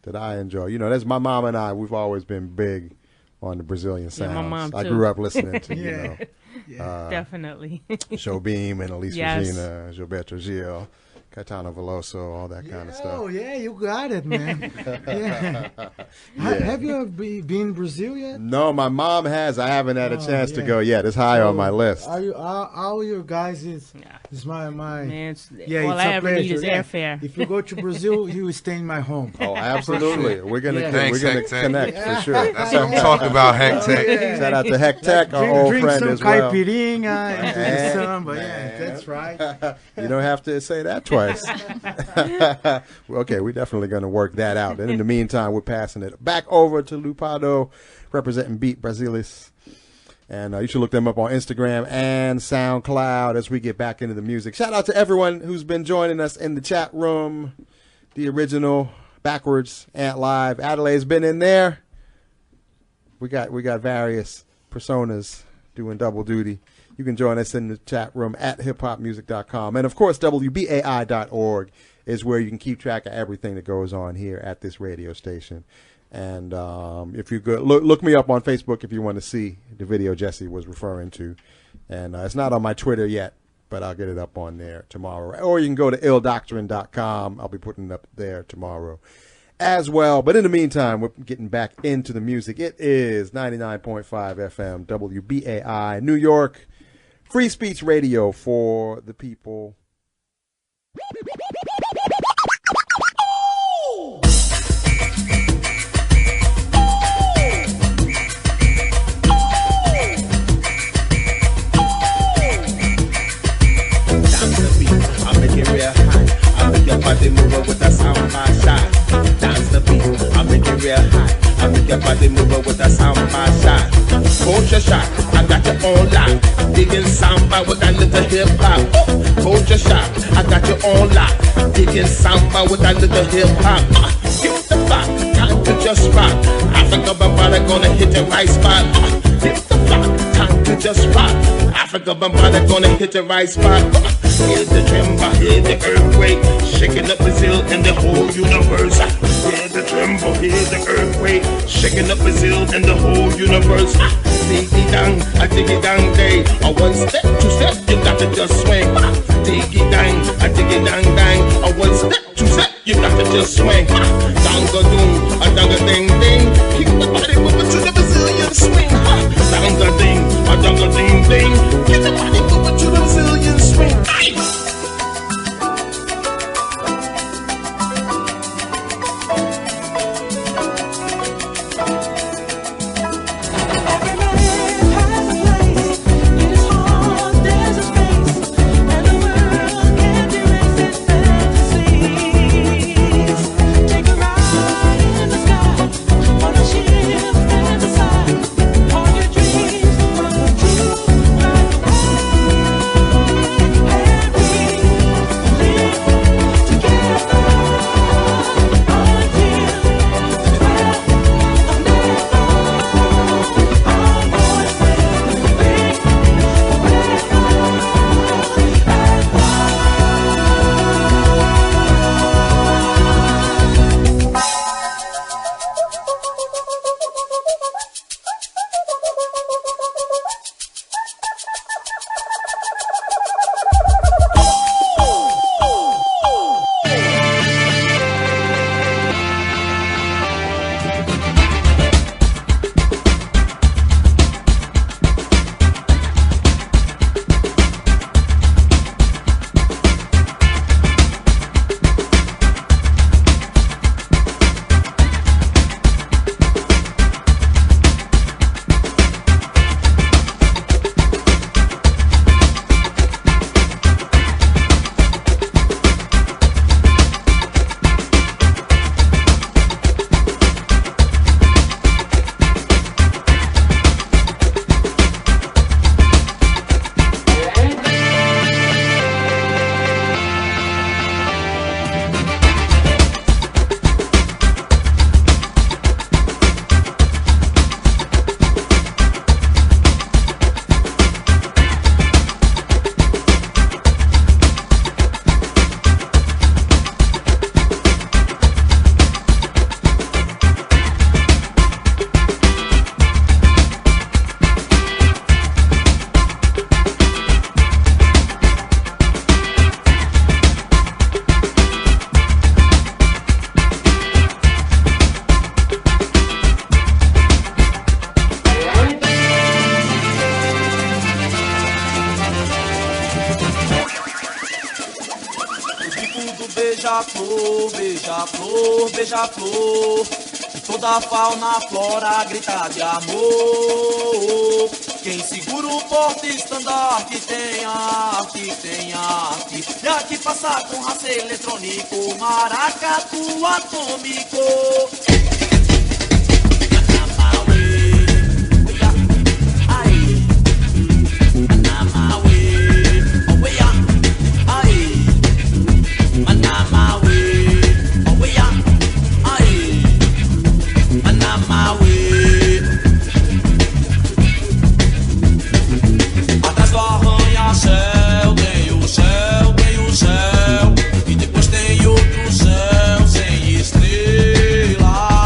S2: that I enjoy. That's my mom and I, we've always been big on the Brazilian sounds.
S10: Yeah, my mom too.
S2: I grew up listening to,
S10: definitely.
S2: Showbeam and Elise Regina, Gilberto Gil, Caetano Veloso, all that kind of stuff.
S6: Oh, yeah, you got it, man. Have you ever been in Brazil yet?
S2: No, my mom has. I haven't had a chance to go yet. It's high on my list.
S6: All your guys is my
S10: man,
S6: yeah,
S10: all
S6: it's
S10: I
S6: a
S10: ever
S6: pleasure.
S10: need is airfare.
S6: If you go to Brazil, you will stay in my home.
S2: Oh, absolutely. We're gonna
S4: Thanks,
S2: connect for sure.
S4: That's what I'm talking about, Heck Tech.
S2: Shout out to Heck Tech, our old friend as well.
S6: Drink some caipirinha and drink some, but that's right.
S2: You don't have to say that twice. Okay, we're definitely going to work that out. And in the meantime, we're passing it back over to Loopado, representing Beat Brasilis. And you should look them up on Instagram and SoundCloud as we get back into the music. Shout out to everyone who's been joining us in the chat room. The original Backwards Ant Live. Adelaide's been in there. We got various personas doing double duty. You can join us in the chat room at hiphopmusic.com. And, of course, WBAI.org is where you can keep track of everything that goes on here at this radio station. And if you go, look me up on Facebook if you want to see the video Jesse was referring to. And it's not on my Twitter yet, but I'll get it up on there tomorrow. Or you can go to illdoctrine.com. I'll be putting it up there tomorrow as well. But in the meantime, we're getting back into the music. It is 99.5 FM, WBAI, New York. Free speech radio for the people.
S11: I make it real hot. I make your body move with a sound by shot. Dance the beat. I make it real hot. I make your body move with a sound by shot. Culture shock. I got you on lock. Digging samba with that little hip hop. Culture shock. I got you on lock. Digging samba with that little hip hop. Hit the block. Time to just rock. Africa, Bambata gonna hit the right spot. Hit the block. Time to just rock. Africa, Bambata gonna hit the right spot. Hear the tremble, hear the earthquake, shaking up Brazil and the whole universe. Hear the tremble, hear the earthquake, shaking up Brazil and the whole universe. Diggy dang, a diggy dang day. A one step, two step, you got to just swing. Diggy dang, a diggy dang dang. A one step, two step, you got to just swing. Danga-doom, a danga-ding-ding. Keep the body moving to the Brazilian swing. Danga-ding, a danga-ding-ding. Keep the body moving to the Brazilian swing.
S12: beija-flor, beija-flor, beija-flor. E toda a fauna, flora grita de amor. Quem segura o porta-estandarte tem arte, tem arte. E aqui passa com raça eletrônico, maracatu atômico. E depois tem outro céu sem estrela.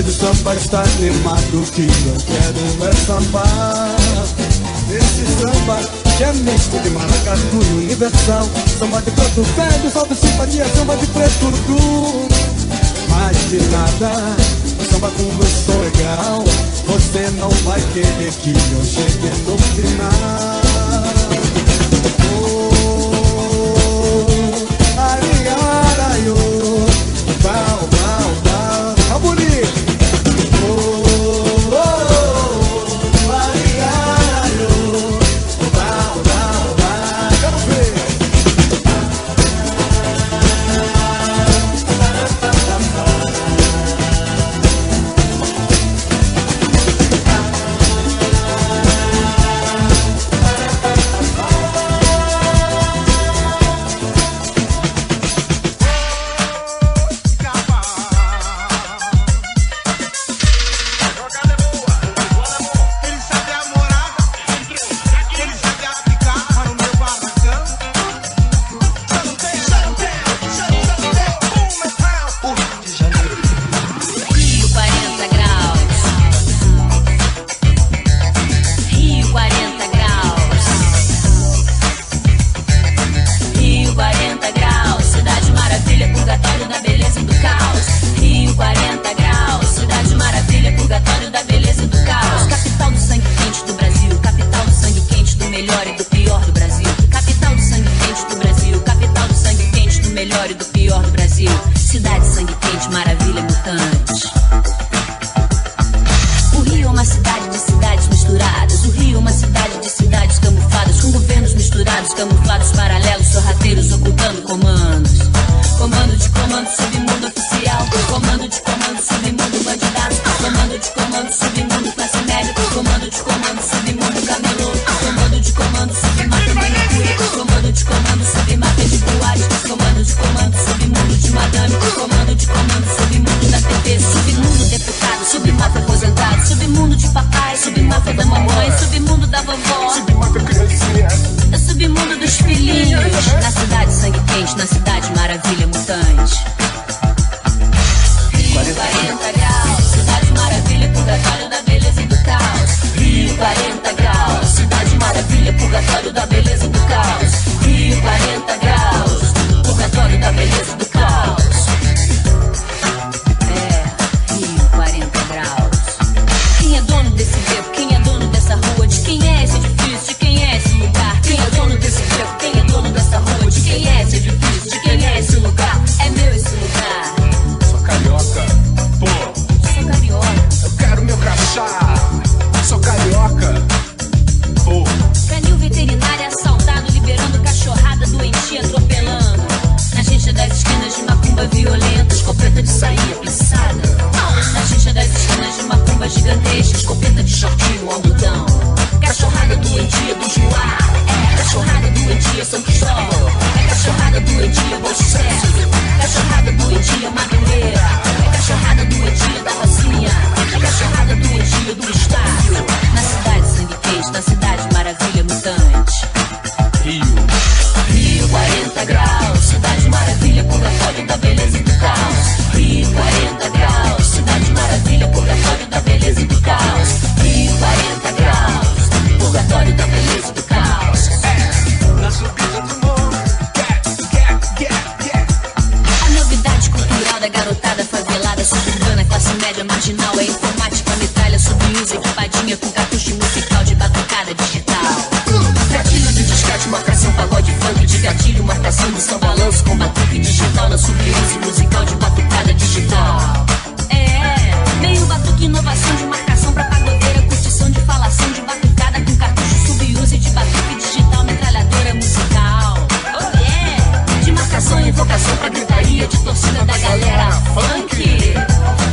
S12: Esse samba está animado, que eu quero é sambar. Esse samba que é misto de maracatu e universal. Samba de preto velho, salve simpatia, samba de preto cru. Mais de nada, samba com gosto legal. Você não vai querer que eu chegue no final. Ariaraio, bau, bau, bau. Tá bonito.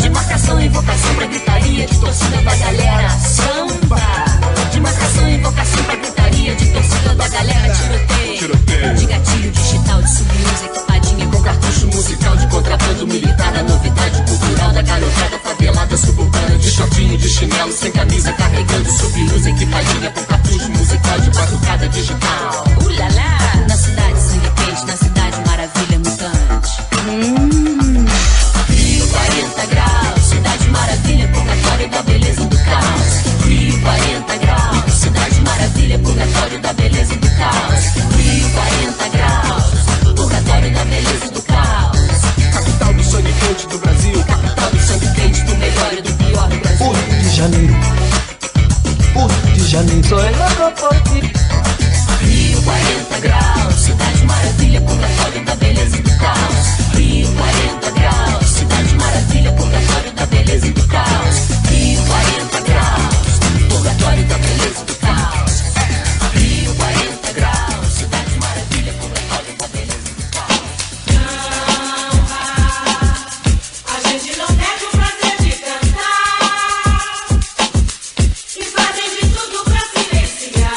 S3: Invocação e vocação pra gritaria de torcida da galera. Samba.
S13: Sou louco por ti. Rio 40 graus, cidade maravilha, purgatório da beleza e do caos. Rio 40 graus, cidade maravilha, purgatório da beleza e do caos. Rio 40 graus, purgatório da beleza e do caos. Rio 40 graus, cidade maravilha, purgatório da beleza e do caos.
S14: A gente não perde o prazer de cantar e fazem de tudo pra silenciar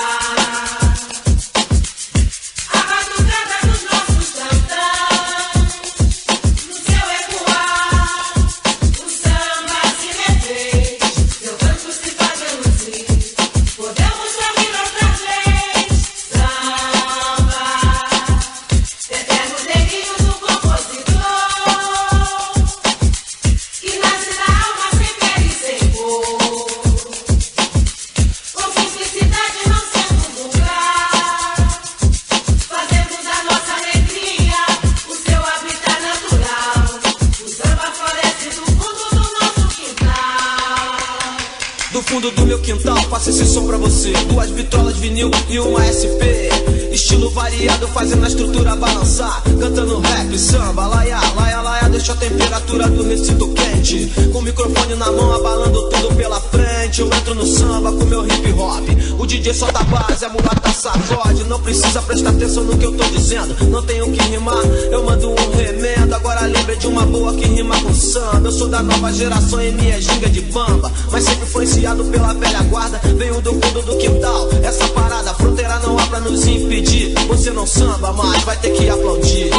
S14: a batucada dos nossos tantãs. No seu ecoar, o samba se refez. Seu canto se faz reluzir. Podemos ouvir outra vez. Samba, eterno delírio do compositor, que nasce na alma sem pé e sem cor. Com simplicidade não sendo vulgar, fazemos da nossa alegria o seu habitat natural. O samba floresce do fundo do nosso quintal.
S15: Do fundo do meu quintal, faço esse som pra você. 2 vitrolas vinil e uma SP. Estilo variado, fazendo a estrutura balançar. Cantando rap, samba, laia, laia, laia. Deixa a temperatura do recinto quente. Com o microfone na mão, abalando tudo pela frente. Eu entro no samba com meu hip hop. O DJ solta a base, a mulata sacode. Não precisa prestar atenção no que eu tô dizendo. Não tenho que rimar, eu mando um remendo. Agora lembre de uma boa que rima com samba. Eu sou da nova geração e minha ginga de bamba, mas sempre influenciado pela velha guarda. Venho do fundo do quintal. Essa parada, fronteira não há pra nos impedir. Você não samba, mas vai ter que aplaudir.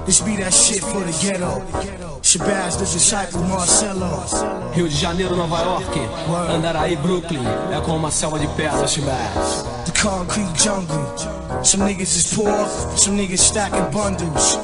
S16: This be that shit for the ghetto. Shabazz, the disciple, Marcelo.
S15: Rio de Janeiro, Nova York, Andaraí, Brooklyn. É como uma selva de pedra, Shabazz.
S16: The concrete jungle. Some niggas is poor, some niggas stacking bundles.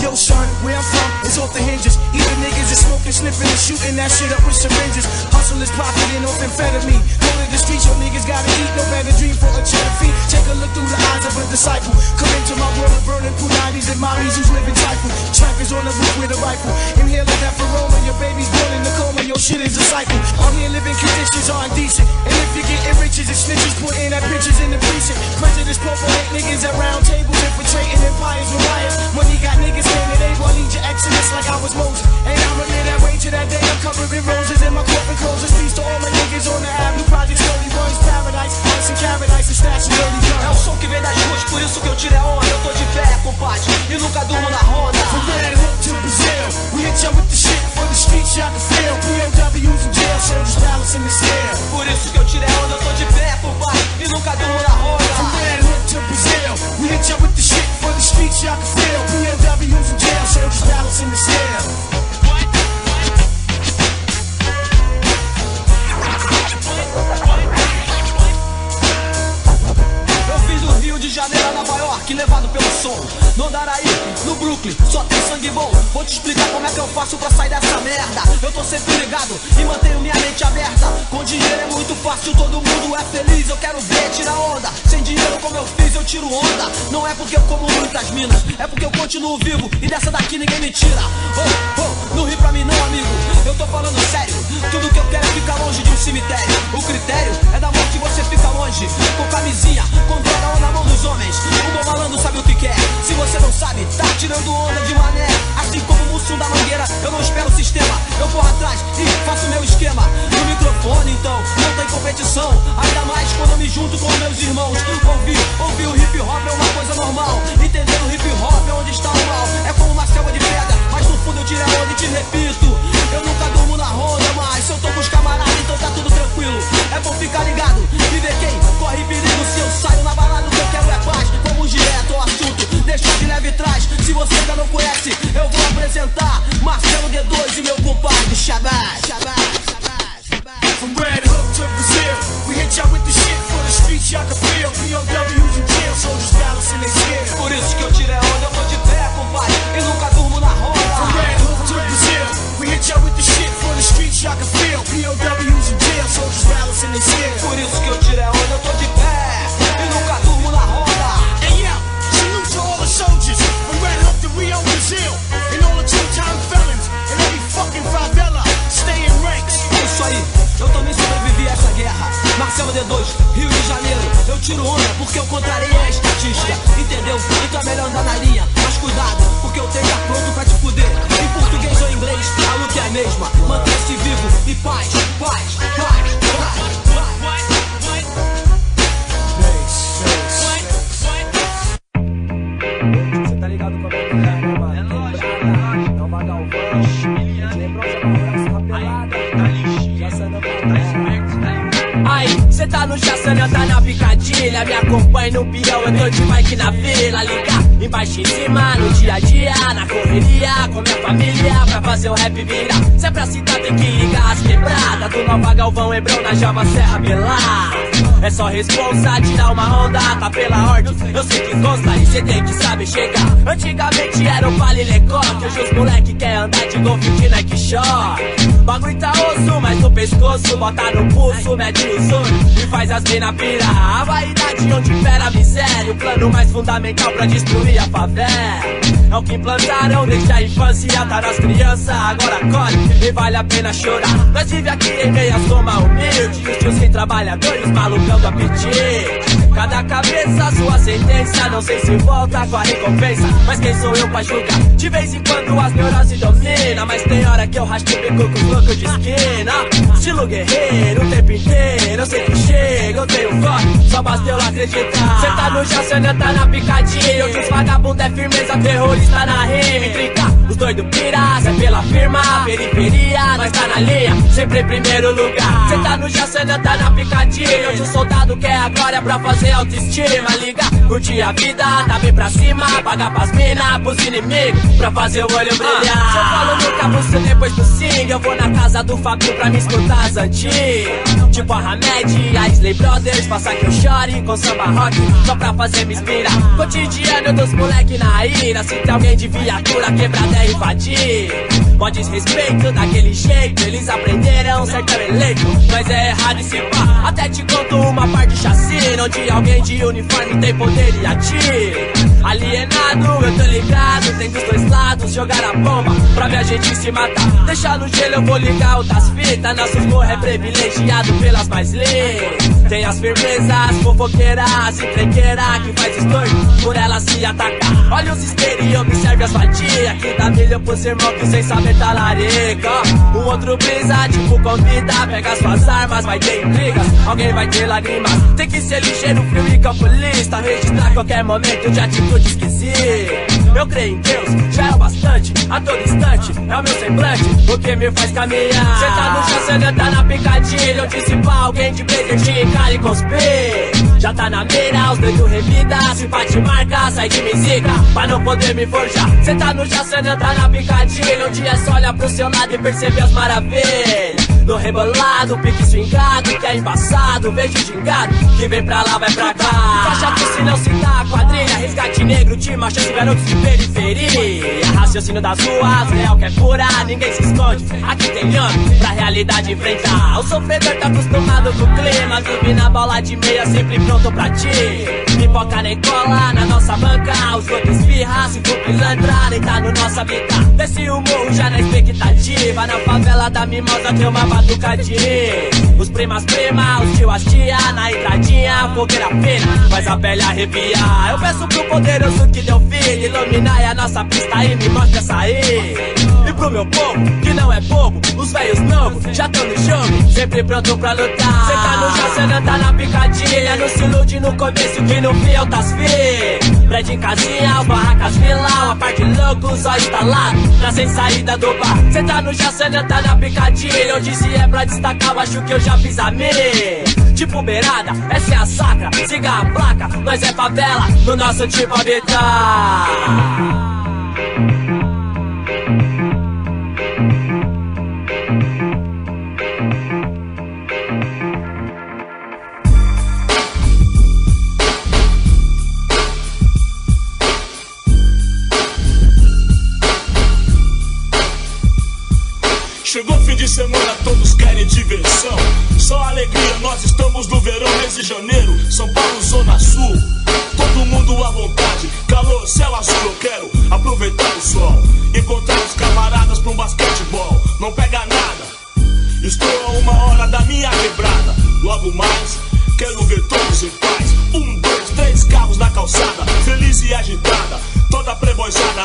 S16: Yo, son, where I'm from is off the hinges. Either niggas is smoking, sniffing, and shooting that shit up with syringes. Hustlers profiting off amphetamine. Go to the streets, your niggas gotta eat. No better dream for a cheddar fee. Take a look through the eyes of a disciple. Come into my world, burning punatis and mommies who's living trifle. Trackers on the roof with a rifle. Inhaling that aroma, your baby's born in the coma. Your shit is a cycle. Out here living conditions are indecent. And if you're getting riches and snitches, putting that pictures in the precinct. Prejudice, purple hate niggas at round tables, infiltrating empires with riots. Money got niggas standing, they will lead your exodus like I was Moses. And I'ma live that way to that day. I'm covered in roses and my coffin closes. Peace to all my niggas on the avenue. Project 31's paradise. Ice and paradise and stashing dirty guns.
S15: É o som que vem das ruas, por isso que eu tiro a onda. Eu tô de pé, compadre, e nunca durmo na ronda.
S16: From Red Hook to Brazil, we hit ya with the shit for the streets y'all can feel. POWs in jail, soldiers palace in the scale.
S15: Por isso que eu tiro a onda, eu tô de pé, compadre, e nunca durmo na ronda.
S16: From Red Hook to Brazil, we hit ya with the shit for the streets y'all can feel. POWs in jail, soldiers palace in the scale.
S15: Rio de Janeiro a Nova York, levado pelo som. No Andaraí, no Brooklyn, só tem sangue bom. Vou te explicar como é que eu faço pra sair dessa merda. Eu tô sempre ligado e mantenho minha mente aberta. Com dinheiro é muito fácil, todo mundo é feliz. Eu quero ver, tirar onda. Sem dinheiro como eu fiz, eu tiro onda. Não é porque eu como muitas minas, é porque eu continuo vivo e dessa daqui ninguém me tira. Oh, oh, não ri pra mim não, amigo, eu tô falando sério. Tudo que eu quero é ficar longe de um cemitério. O critério é da morte, você fica longe. Com camisinha, com droga ou na mão dos homens. O bom malandro sabe o que quer. Se você não sabe, tá tirando onda de mané. Assim como o Mussum da Mangueira, eu não espero o sistema. Eu corro atrás e faço meu esquema. No microfone então, não tem competição. Ainda mais quando eu me junto com meus irmãos. Ouvir o hip hop é uma coisa normal. Entender o hip hop é onde está o mal. É como uma selva de pedra, mas no fundo eu tiro a onda e te repito. Eu nunca durmo na ronda, mas se eu tô com os camaradas, então tá tudo tranquilo. É bom ficar ligado e ver quem corre perigo. Se eu saio na balada, o que eu quero é paz. Vamos direto ao assunto, deixa de leve trás. Se você ainda não conhece, eu vou apresentar Então é melhor andar na linha, mas cuidado, porque eu tenho já pronto pra te fuder. Em português ou inglês, a luta é a mesma. Mantenha-se vivo e paz, paz, paz, paz. Você tá ligado como é que é, né, mano? É lógico, não vai dar o vanche. Lembrou essa barraça rapelada? Já saiu da aí, cê tá no Jaçanã, tá na picadilha. Me acompanha no peão, eu tô de bike na vila. Liga embaixo em cima, no dia a dia, na correria, com minha família, pra fazer o rap virar. Se é pra citar, tem que ligar as quebradas do Nova Galvão, Hebrão, na Java, Serra, Belar. É só responsa, tirar uma onda, tá pela ordem. Eu sei que consta e cê tem que saber chegar. Antigamente era o Vale Lecoque, hoje os moleque quer andar de golfe de Nike Short. Bagulho tá osso, mas no pescoço, bota no pulso, mete os olhos e faz as mina pirar. A vaidade onde impera a miséria, o plano mais fundamental pra destruir a favela. É o que implantaram desde a infância, tá nas crianças, agora colhe e vale a pena chorar. Nós vive aqui em meias goma humilde, os tios sem trabalhadores, malucão do apetite. Cada cabeça sua sentença, não sei se volta com a recompensa, mas quem sou eu pra julgar? De vez em quando as neuroses dominam, mas tem hora que eu raspo o bico com os loucos de esquina. Estilo guerreiro, o tempo inteiro, eu sei que chega, eu tenho forte, só basta eu acreditar. Cê tá no Jaçanã, tá na picadinha, os vagabundo é firmeza, terrorista na rima. Intriga, os doidos pira, cê pela firma, periferia, nós tá na linha, sempre em primeiro lugar. Cê tá no Jaçanã, tá na picadinha, onde o soldado quer a glória pra fazer autoestima. Liga, curtir a vida, tá bem pra cima, pagar pras mina, pros inimigos, pra fazer o olho brilhar. Se eu falo no cabuço depois do sing, eu vou na casa do Fabio pra me escutar as antigas. Tipo a Hamed, a Isley Brothers, passa que eu chore com samba rock, só pra fazer me inspirar. Cotidiano dos moleque na ira, se tem alguém de viatura quebrada é invadir. Pode desrespeito daquele jeito, eles aprenderam certo é eleito, mas é errado esse pá. Até te conto uma parte de chacina, onde alguém de uniforme tem poder e atira. Alienado, eu tô ligado, tem dos dois lados, jogar a bomba pra ver a gente se matar. Deixar no gelo, eu vou ligar outras fitas, nossos morros é privilegiado pelas mais leis. Tem as firmezas, fofoqueiras e trequeiras que faz estouro por elas se atacar. Olha os isqueiros e observe as fatias, que dá milho pros irmãos que sem saber tá larica. Um outro brisa, tipo convida, pega suas armas, vai ter intrigas, alguém vai ter lágrimas. Tem que ser ligeiro, frio e calculista, registrar qualquer momento de atitude esquisita. Eu creio em Deus, já é o bastante, a todo instante é o meu semblante, o que me faz caminhar. Cê tá no Jaçanã, tá na picadilha, onde se pá alguém de blazer, xingar e cuspir. Já tá na mira, os doidos revida, se bate marca, sai de mesica, pra não poder me forjar. Cê tá no Jaçanã, tá na picadilha, onde é só olhar pro seu lado e perceber as maravilhas. No rebolado, pique swingado, que é embaçado, vejo gingado, que vem pra lá, vai pra cá. Faixa que se não se dá, quadrilha, resgate negro, de marcha, garotos de periferia. Raciocínio das ruas, real que é pura, ninguém se esconde, aqui tem homem pra realidade enfrentar. O sofredor tá acostumado com o clima, vive na bola de meia, sempre pronto pra ti. Pipoca nem cola na nossa banca, os outros espirra, se for pilantra, nem tá no nosso habitat. Desce o morro já na expectativa, na favela da mimosa tem uma batuca de os primas, os tio, as tia, na entradinha, fogueira fina, faz a pele arrepiar. Eu peço pro poderoso que deu filho, iluminar a nossa pista e me mostra sair. E pro meu povo, que não é bobo, os velhos novos já tão no jogo, sempre pronto pra lutar. Cê tá no Jaçanã, tá na picadilha, não se ilude no começo que no fim é o tasfi. Prédio em casinha, barracas vila, uma parte louco, só instalado, pra sem saída do bar. Cê tá no Jaçanã, tá na picadilha, onde se é pra destacar, eu acho que eu já fiz a minha. Tipo beirada, essa é a sacra, siga a placa, nós é favela, no nosso tipo habitar.
S3: Chegou fim de semana, todos querem diversão. Só alegria, nós estamos no verão, mês de janeiro, São Paulo, Zona Sul. Todo mundo à vontade, calor, céu azul. Eu quero aproveitar o sol, encontrar os camaradas pra um basquetebol. Não pega nada, estou a 1 hora da minha quebrada. Logo mais, quero ver todos em paz. 1, 2, 3 carros na calçada, feliz e agitado.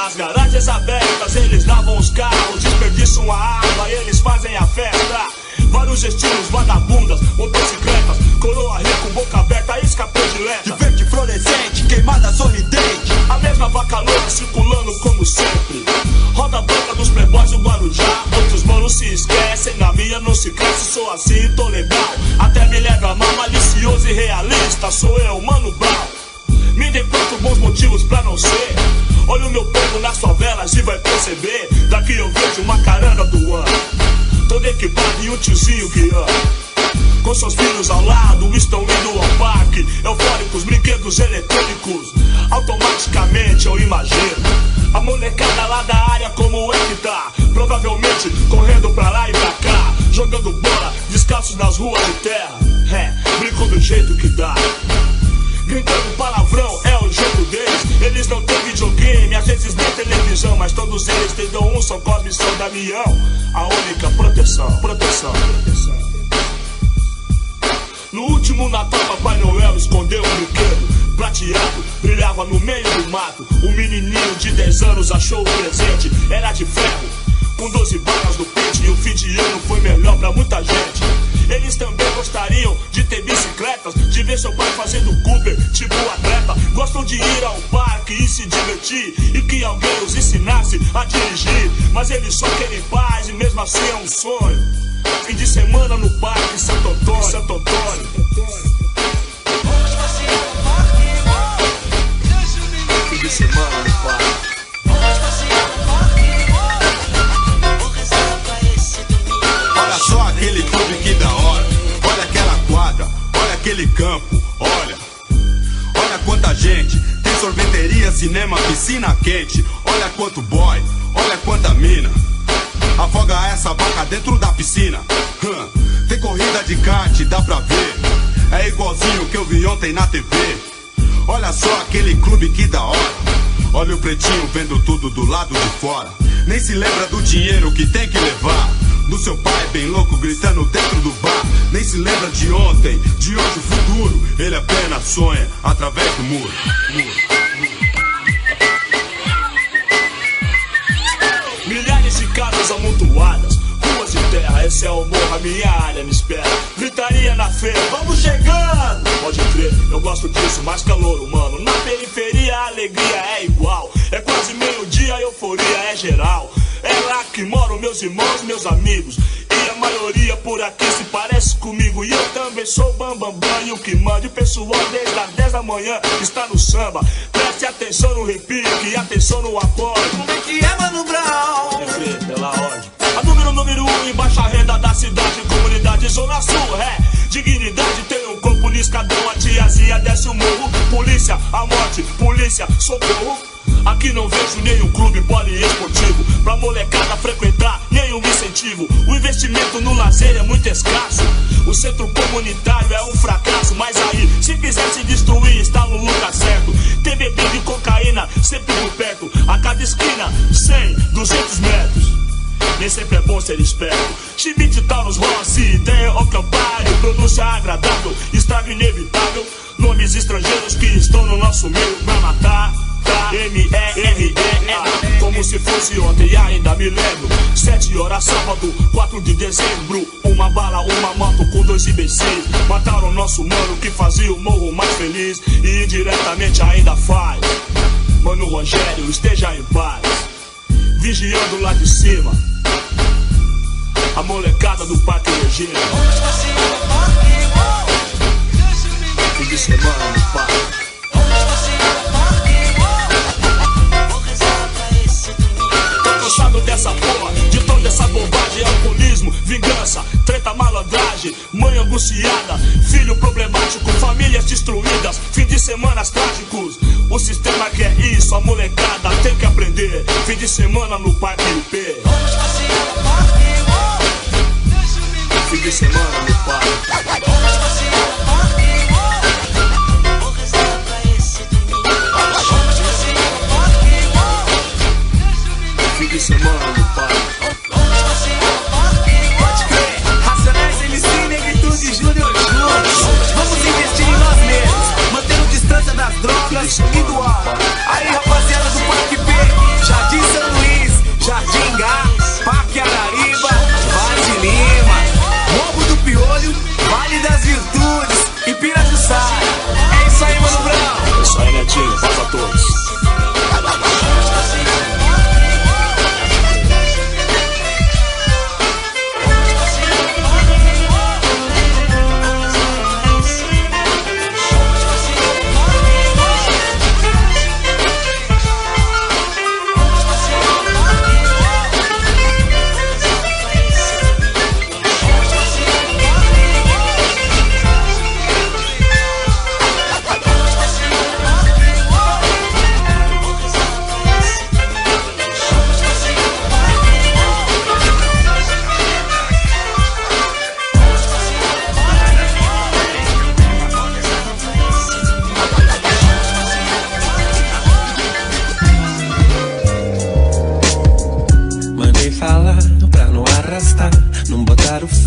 S3: Nas garagens abertas eles lavam os carros, desperdiçam a água, eles fazem a festa. Vários estilos, vagabundas, motocicletas, coroa rico, boca aberta, isca predileta.
S17: De verde fluorescente, queimada sorridente.
S3: A mesma vaca louca circulando como sempre. Roda branca dos playboys do Guarujá. Outros manos se esquecem, na minha não se cresce. Sou assim, tô legal, até me leva a mal. Malicioso e realista, sou eu, Mano Brown. Me dê 4 bons motivos pra não ser. Olha o meu povo nas favelas e vai perceber. Daqui eu vejo uma caranga do ano, todo equipado e um tiozinho guiando. Com seus filhos ao lado, estão indo ao parque. Eufóricos, brinquedos eletrônicos. Automaticamente eu imagino a molecada lá da área como é que tá. Provavelmente correndo pra lá e pra cá, jogando bola, descalços nas ruas de terra. Brinco do jeito que dá, gritando palavrão, é o jeito deles. Eles não têm videogame, às vezes nem televisão, mas todos eles têm dom um, são Cosme e São Damião. A única proteção. No último Natal, Papai Noel escondeu um brinquedo prateado, brilhava no meio do mato. O menininho de 10 anos achou o presente, era de ferro, com 12 balas no pente. E o fim de ano foi melhor pra muita gente. Eles também gostariam de ter bicicletas, de ver seu pai fazendo Cooper, tipo atleta. Gostam de ir ao parque e se divertir, e que alguém os ensinasse a dirigir. Mas eles só querem paz e mesmo assim é um sonho. Fim de semana no parque Santo Antônio. Fim de semana no parque.
S17: Olha só aquele clube que da hora. Olha aquela quadra, olha aquele campo. Olha quanta gente. Tem sorveteria, cinema, piscina quente. Olha quanto boy, olha quanta mina. Afoga essa vaca dentro da piscina. Tem corrida de kart, dá pra ver. É igualzinho que eu vi ontem na TV. Olha só aquele clube que da hora. Olha o pretinho vendo tudo do lado de fora. Nem se lembra do dinheiro que tem que levar. Do seu pai bem louco gritando dentro do bar. Nem se lembra de ontem, de hoje o futuro. Ele apenas sonha através do muro.
S3: Milhares de casas amontoadas, ruas de terra, esse é o morro, a minha área me espera. Gritaria na feira, vamos chegando! Pode crer, eu gosto disso, mais calor humano. Na periferia a alegria é igual. É quase meio-dia, a euforia é geral. É lá que moram meus irmãos, meus amigos. E a maioria por aqui se parece comigo. E eu também sou bambambam e o que manda. O pessoal desde as 10 da manhã está no samba. Preste atenção no repique, atenção no acorde.
S15: Como é que é, Mano Brown?
S3: Pela ordem. A número 1 em baixa renda da cidade, comunidade Zona Sul, dignidade, tem um corpo no escadão, a tiazinha desce o morro. Polícia, a morte, polícia, socorro. Aqui não vejo nenhum clube poliesportivo pra molecada frequentar, nenhum incentivo. O investimento no lazer é muito escasso. O centro comunitário é um fracasso. Mas aí, se quiser se destruir, está no lugar certo. Tem bebida e cocaína sempre por perto. A cada esquina, 100, 200 metros. Nem sempre é bom ser esperto. Chibite Taurus, Rossi, ideia ou campário. Pronúncia agradável, estrago inevitável. Nomes estrangeiros que estão no nosso meio pra matar. M-E-R-E-A, como se fosse ontem e ainda me lembro. 7 horas sábado, 4 de dezembro. Uma bala, uma moto com 2 imbecis. Mataram nosso mano que fazia o morro mais feliz. E indiretamente ainda faz. Mano Rogério, esteja em paz. Vigiando lá de cima a molecada do Parque Regina. Fim de semana no parque. Cansado dessa porra, de toda essa bobagem, alcoolismo, vingança, treta, malandragem, mãe angustiada, filho problemático, famílias destruídas, fim de semanas trágicos. O sistema quer isso, a molecada tem que aprender. Fim de semana no Parque UP. Fim de semana no parque. Fim de semana no parque.
S15: Pode crer, Racionais, MC, Negritude, Júnior juntos. Vamos investir em nós mesmos, mantendo distância das drogas e do álcool. Aí, rapaziada do Parque P, já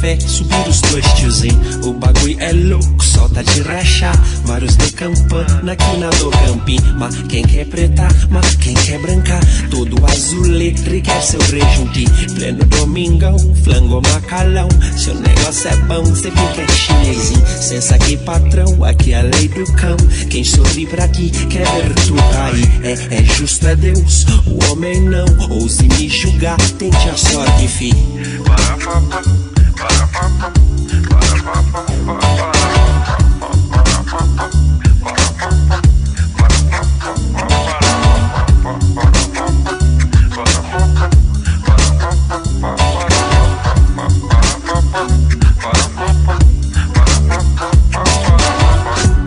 S18: fé, subir os dois tiozinho. O bagulho é louco, solta de rachar. Vários de campana aqui na do campim. Mas quem quer pretar, mas quem quer brancar. Todo azuletre quer seu rejunte. Pleno domingão, flango macalão. Seu negócio é bom, cê fica chinesinho. Sensa aqui patrão, aqui é a lei do cão. Quem sorri pra ti quer ver tu cair. É justo é Deus, o homem não. Ouse me julgar, tente a sorte, fi.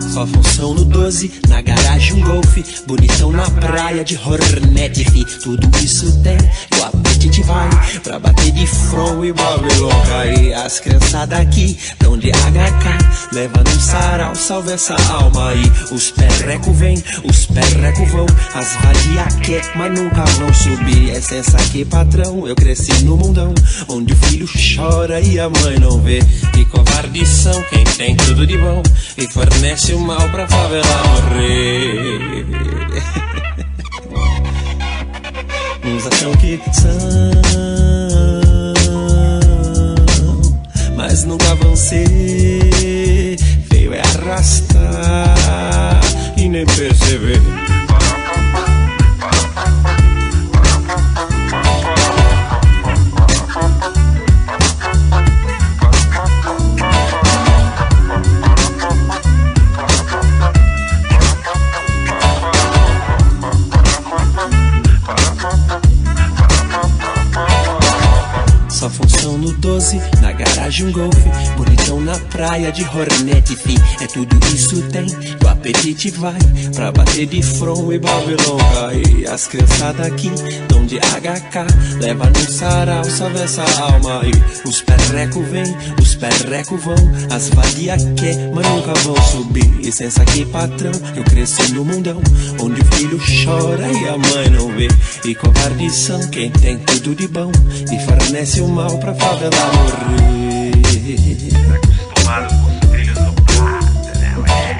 S18: Só função no 12, na garagem um golfe. Bonitão na praia de Hornet, fi. Tudo isso tem, o apetite vai pra bater de front e Babylon cair. As criançadas aqui tão de HK, leva num sarau, salve essa alma aí. Os perreco vem, os perreco vão. As vadia quer, mas nunca vão subir. É sensa aqui, patrão, eu cresci no mundão onde o filho chora e a mãe não vê. E covardes são quem tem tudo de bom e fornece o mal pra favela morrer. Uns acham que são, mas nunca vão ser. Feio é arrastar e nem perceber. Só função no 12, na garagem um golfe. Bonitão na praia de Hornet, fi. É tudo isso tem, o apetite vai pra bater de front e Babylon cai. As criançadas aqui tão de HK, leva no sarau, salve essa alma aí. Os perreco vem, os perreco vão. As vadia quer, mas nunca vão subir. E sensa aqui, patrão, eu cresci no mundão onde o filho chora e a mãe não vê. E covardes são quem tem tudo de bom e fornece o mal pra favela morrer. Acostumado com os filhos do pato, né, ué?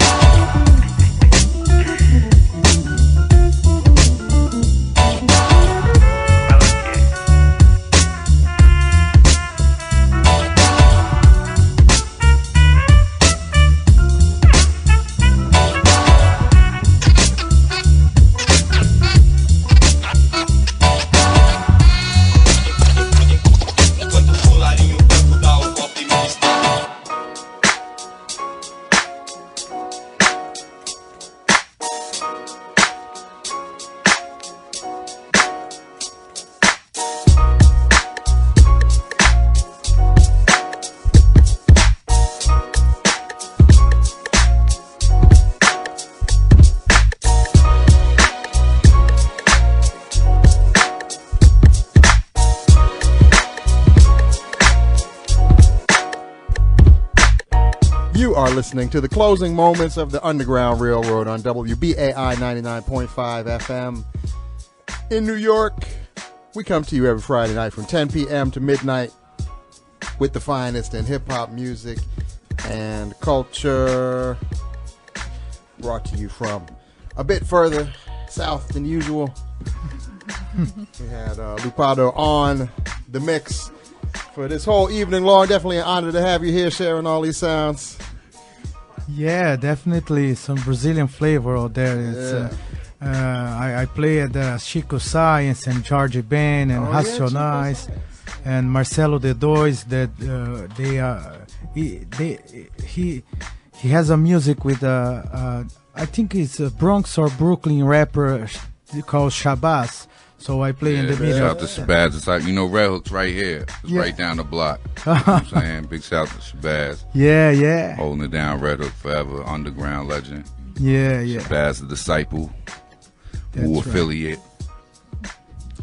S2: You are listening to the closing moments of the Underground Railroad on WBAI 99.5 FM in New York. We come to you every Friday night from 10 p.m. to midnight with the finest in hip-hop music and culture, brought to you from a bit further south than usual. We had Loopado on the mix for this whole evening long. Definitely an honor to have you here sharing all these sounds.
S6: Yeah, definitely some Brazilian flavor out there. It's, I play at Chico Science and George Ben and Racionais and Marcelo D2. That he has a music with I think it's a Bronx or Brooklyn rapper called Shabazz. So I play in the middle.
S4: Shout out to Shabazz. It's like, Red Hook's right here. It's right down the block. You know what I'm saying? Big shout out to Shabazz.
S6: Yeah.
S4: Holding it down, Red Hook forever, underground legend.
S6: Yeah.
S4: Shabazz, the disciple, Wu affiliate.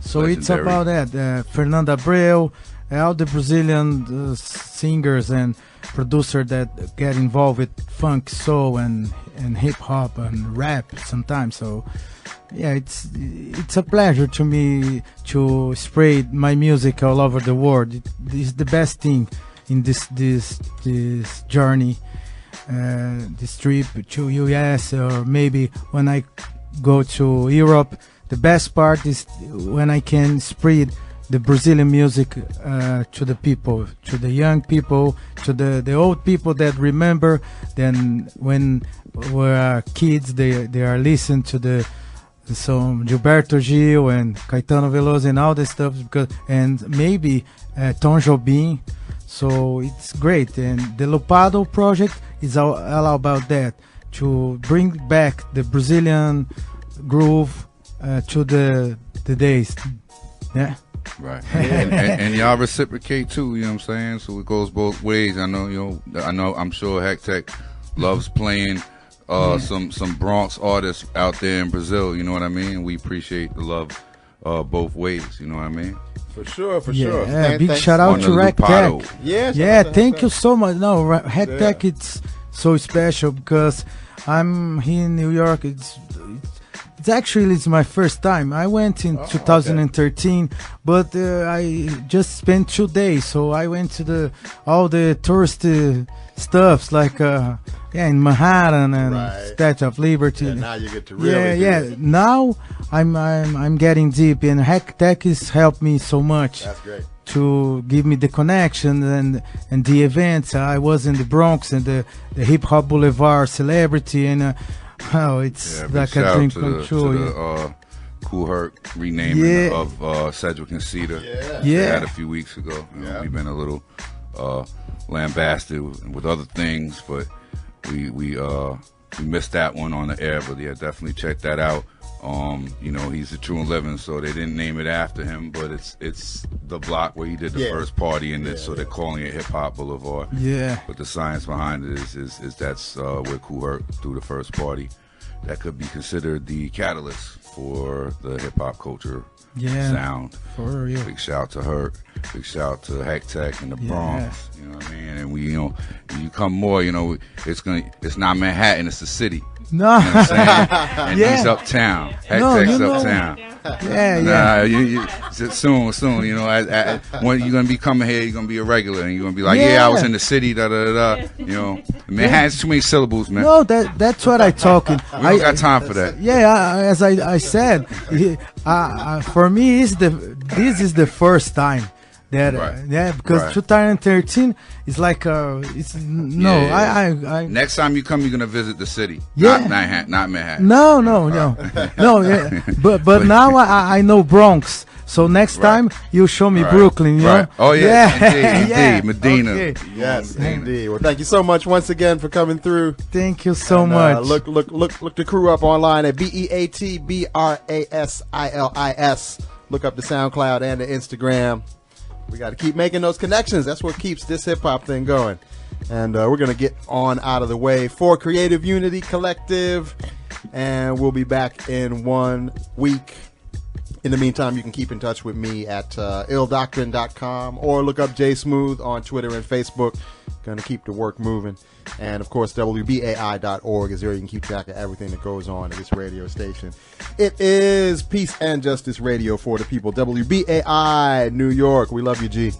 S6: So it's about that. Fernanda Abreu, all the Brazilian singers and producers that get involved with funk, soul, and hip hop and rap sometimes. So yeah, it's a pleasure to me to spread my music all over the world. It's the best thing. in this journey, this trip to US, or maybe when I go to Europe. The best part is when I can spread the Brazilian music to the people, to the young people, to the old people that remember. Then when we are kids, they are listening to some Gilberto Gil and Caetano Veloso and all this stuff, and maybe Tom Jobim. So it's great, and the Loopado project is all about that, to bring back the Brazilian groove to the days. Yeah.
S4: Right. And y'all reciprocate too, you know what I'm saying? So it goes both ways. I'm sure Hectech loves playing some Bronx artists out there in Brazil, you know what I mean? We appreciate the love both ways, you know what I mean?
S2: For sure.
S6: Yeah, big shout out to Hectech.
S2: Yeah,
S6: thank you so much. No, Hectech, it's so special because I'm here in New York. It's my first time. I went in 2013, but I just spent 2 days. So I went to all the tourist stuffs like in Manhattan and Statue of Liberty.
S2: Yeah, now you get to really
S6: Now I'm getting deep, and Hectech has helped me so much.
S2: That's great.
S6: To give me the connection and the events. I was in the Bronx and the Hip Hop Boulevard Celebrity, and it's like a dream come true.
S4: To the Kool Herc renaming of Cedric and Cedar. They had a few weeks ago. We've been a little lambasted with other things, but we missed that one on the air. But yeah, definitely check that out. He's a true and living, so they didn't name it after him, but it's the block where he did the first party in it, so they're calling it Hip Hop Boulevard.
S6: Yeah.
S4: But the science behind it is that's where Kool Herc threw the first party. That could be considered the catalyst for the hip hop culture sound.
S6: For real.
S4: Big shout to Herc. Big shout to Hectech and the Bronx. You know what I mean? And we, you come more, it's not Manhattan, it's the city.
S6: No.
S4: You know what I'm saying? And he's uptown. Hectech's uptown. Soon, when you're gonna be coming here, you're gonna be a regular, and you're gonna be like, I was in the city, Manhattan's too many syllables, man.
S6: No, that's what I talking.
S4: We don't got time for that.
S6: As I said, for me, this is the first time that because 2013 is like
S4: next time you come, you're gonna visit the city, not Manhattan.
S6: No. But now I know Bronx. So next time you show me Brooklyn, you know?
S4: Oh indeed, Medina.
S2: Okay. Yes, indeed. Well, thank you so much once again for coming through.
S6: Thank you so much.
S2: Look the crew up online at BeatBrasilis. Look up the SoundCloud and the Instagram. We got to keep making those connections. That's what keeps this hip hop thing going. And we're going to get on out of the way for Creative Unity Collective. And we'll be back in 1 week. In the meantime, you can keep in touch with me at illdoctrine.com or look up J Smooth on Twitter and Facebook. Going to keep the work moving. And, of course, WBAI.org is there. You can keep track of everything that goes on at this radio station. It is Peace and Justice Radio for the people. WBAI New York. We love you, G.